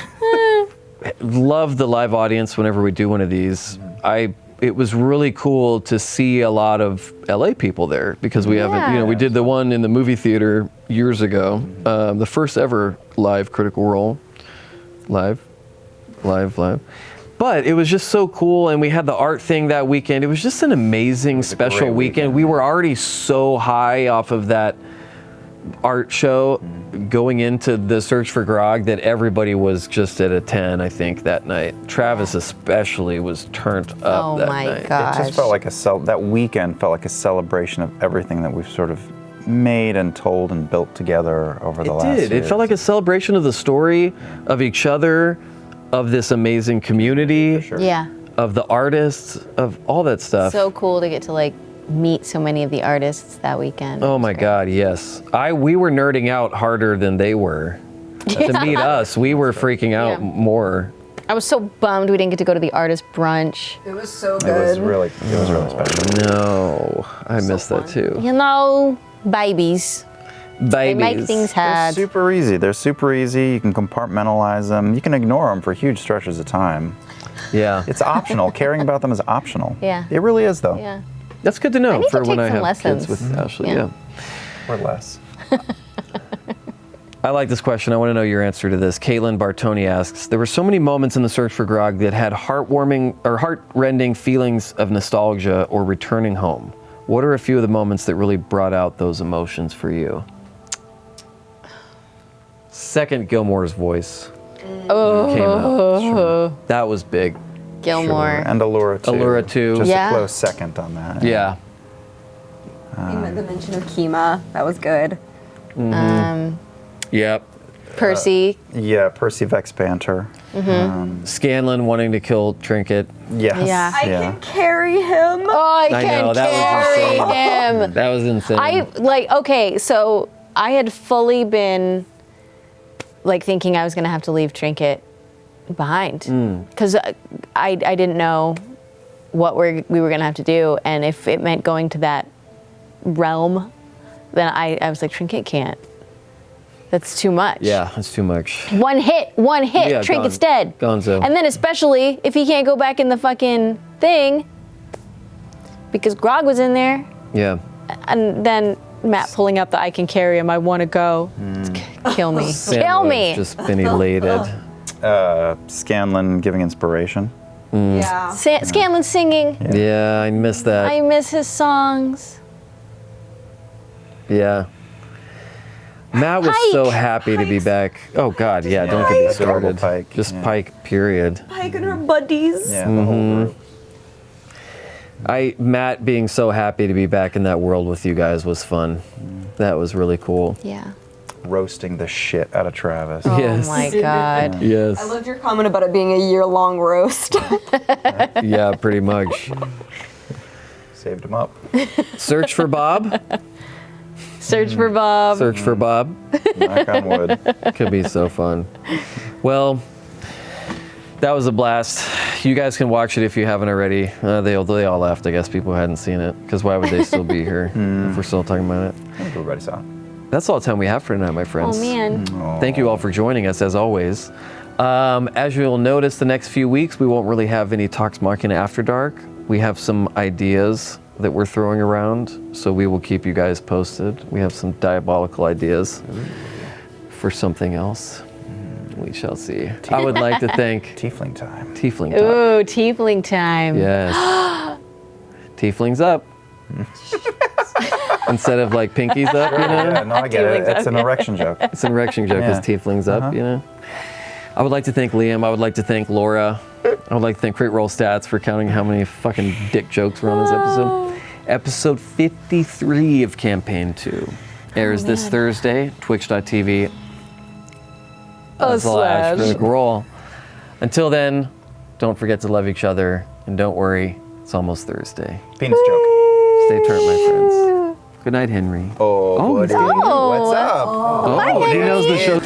love the live audience whenever we do one of these. It was really cool to see a lot of LA people there because we haven't, we did the one in the movie theater years ago, the first ever live Critical Role. Live. But it was just so cool, and we had the art thing that weekend. It was just an amazing special great weekend. weekend. We were already so high off of that art show going into the Search for Grog that everybody was just at a 10, I think, that night. Travis especially was turned up oh that my night. gosh. It just felt like that weekend felt like a celebration of everything that we've sort of made and told and built together over the It last did. It years. felt like a celebration of the story, of each other, of this amazing community, Sure. Yeah. of the artists, of all that stuff. So cool to get to like meet so many of the artists that weekend. Oh my God, yes. We were nerding out harder than they were. To meet us, we were freaking out Yeah. more. I was so bummed we didn't get to go to the artist brunch. It was so It good. was really special. No, I missed that too. You know, babies. They make Babies. things They're hard. super easy. They're super easy. You can compartmentalize them. You can ignore them for huge stretches of time. Yeah, It's optional. Caring about them is optional. Yeah. It really is, though. Yeah. that's good to know need to for when take I some have lessons. kids with Ashley. Yeah. Yeah. Or less. I like this question. I want to know your answer to this. Caitlin Bartoni asks, there were so many moments in the Search for Grog that had heartwarming or heart-rending feelings of nostalgia or returning home. What are a few of the moments that really brought out those emotions for you? Second Gilmore's voice came out. That was big. Gilmore. And Allura, too. Allura, too. Just Yeah. a close second on that. Yeah. The mention of Kima, that was good. Yep. Percy. Yeah, Percy Vex Banter. Scanlan wanting to kill Trinket. Yes. Yeah. I can carry him. Oh, I I can know, that was carry insane. him. That was insane. Okay, so I had fully been like thinking I was gonna have to leave Trinket behind because I didn't know what we were gonna have to do, and if it meant going to that realm, then I was like, Trinket can't. That's too much. Yeah, that's too much. One hit, Yeah, Trinket's gone. dead. Gonzo. And then especially if he can't go back in the fucking thing, because Grog was in there, Yeah. and then Matt pulling up the I can carry him, I want to go. Kill me. Sam Kill would me. have just been elated. Scanlan giving inspiration. Yeah. Scanlan singing. Yeah, I missed that. I miss his songs. Yeah. Matt was so happy to be back. Oh God, yeah, don't get me Pike. started. Pike, Just yeah. Pike, period. Pike and her buddies. Yeah. The whole group. Matt being so happy to be back in that world with you guys was fun. That was really cool. Yeah. Roasting the shit out of Travis. Yes. Oh my God. Yes. I loved your comment about it being a year-long roast. Yeah, pretty much. Saved him up. Search for Bob. Search for Bob. Search for Bob. Knock on wood. Could be so fun. Well, that was a blast. You guys can watch it if you haven't already. They all left. I guess people hadn't seen it, because why would they still be here if we're still talking about it? I think everybody saw it. That's all the time we have for tonight, my friends. Oh man. Thank you all for joining us, as always. As you'll notice, the next few weeks, we won't really have any Talks Machina After Dark. We have some ideas that we're throwing around, so we will keep you guys posted. We have some diabolical ideas for something else. We shall see. I would like to thank Tiefling time. Tiefling Time. Ooh, tiefling time. Yes. Tieflings up. Instead of like pinkies up, you know? Yeah, no, I get it. It's an erection joke. It's an erection joke, Yeah. because tieflings up, you know? I would like to thank Liam. I would like to thank Laura. I would like to thank Crit Roll Stats for counting how many fucking dick jokes were on this episode. Episode 53 of Campaign 2 airs this Thursday, twitch.tv / Crit Roll. Until then, don't forget to love each other, and don't worry, it's almost Thursday. Penis joke. Stay turnt, my friends. Good night, Henry. Oh, buddy. Oh. What's up? Oh, he knows the show.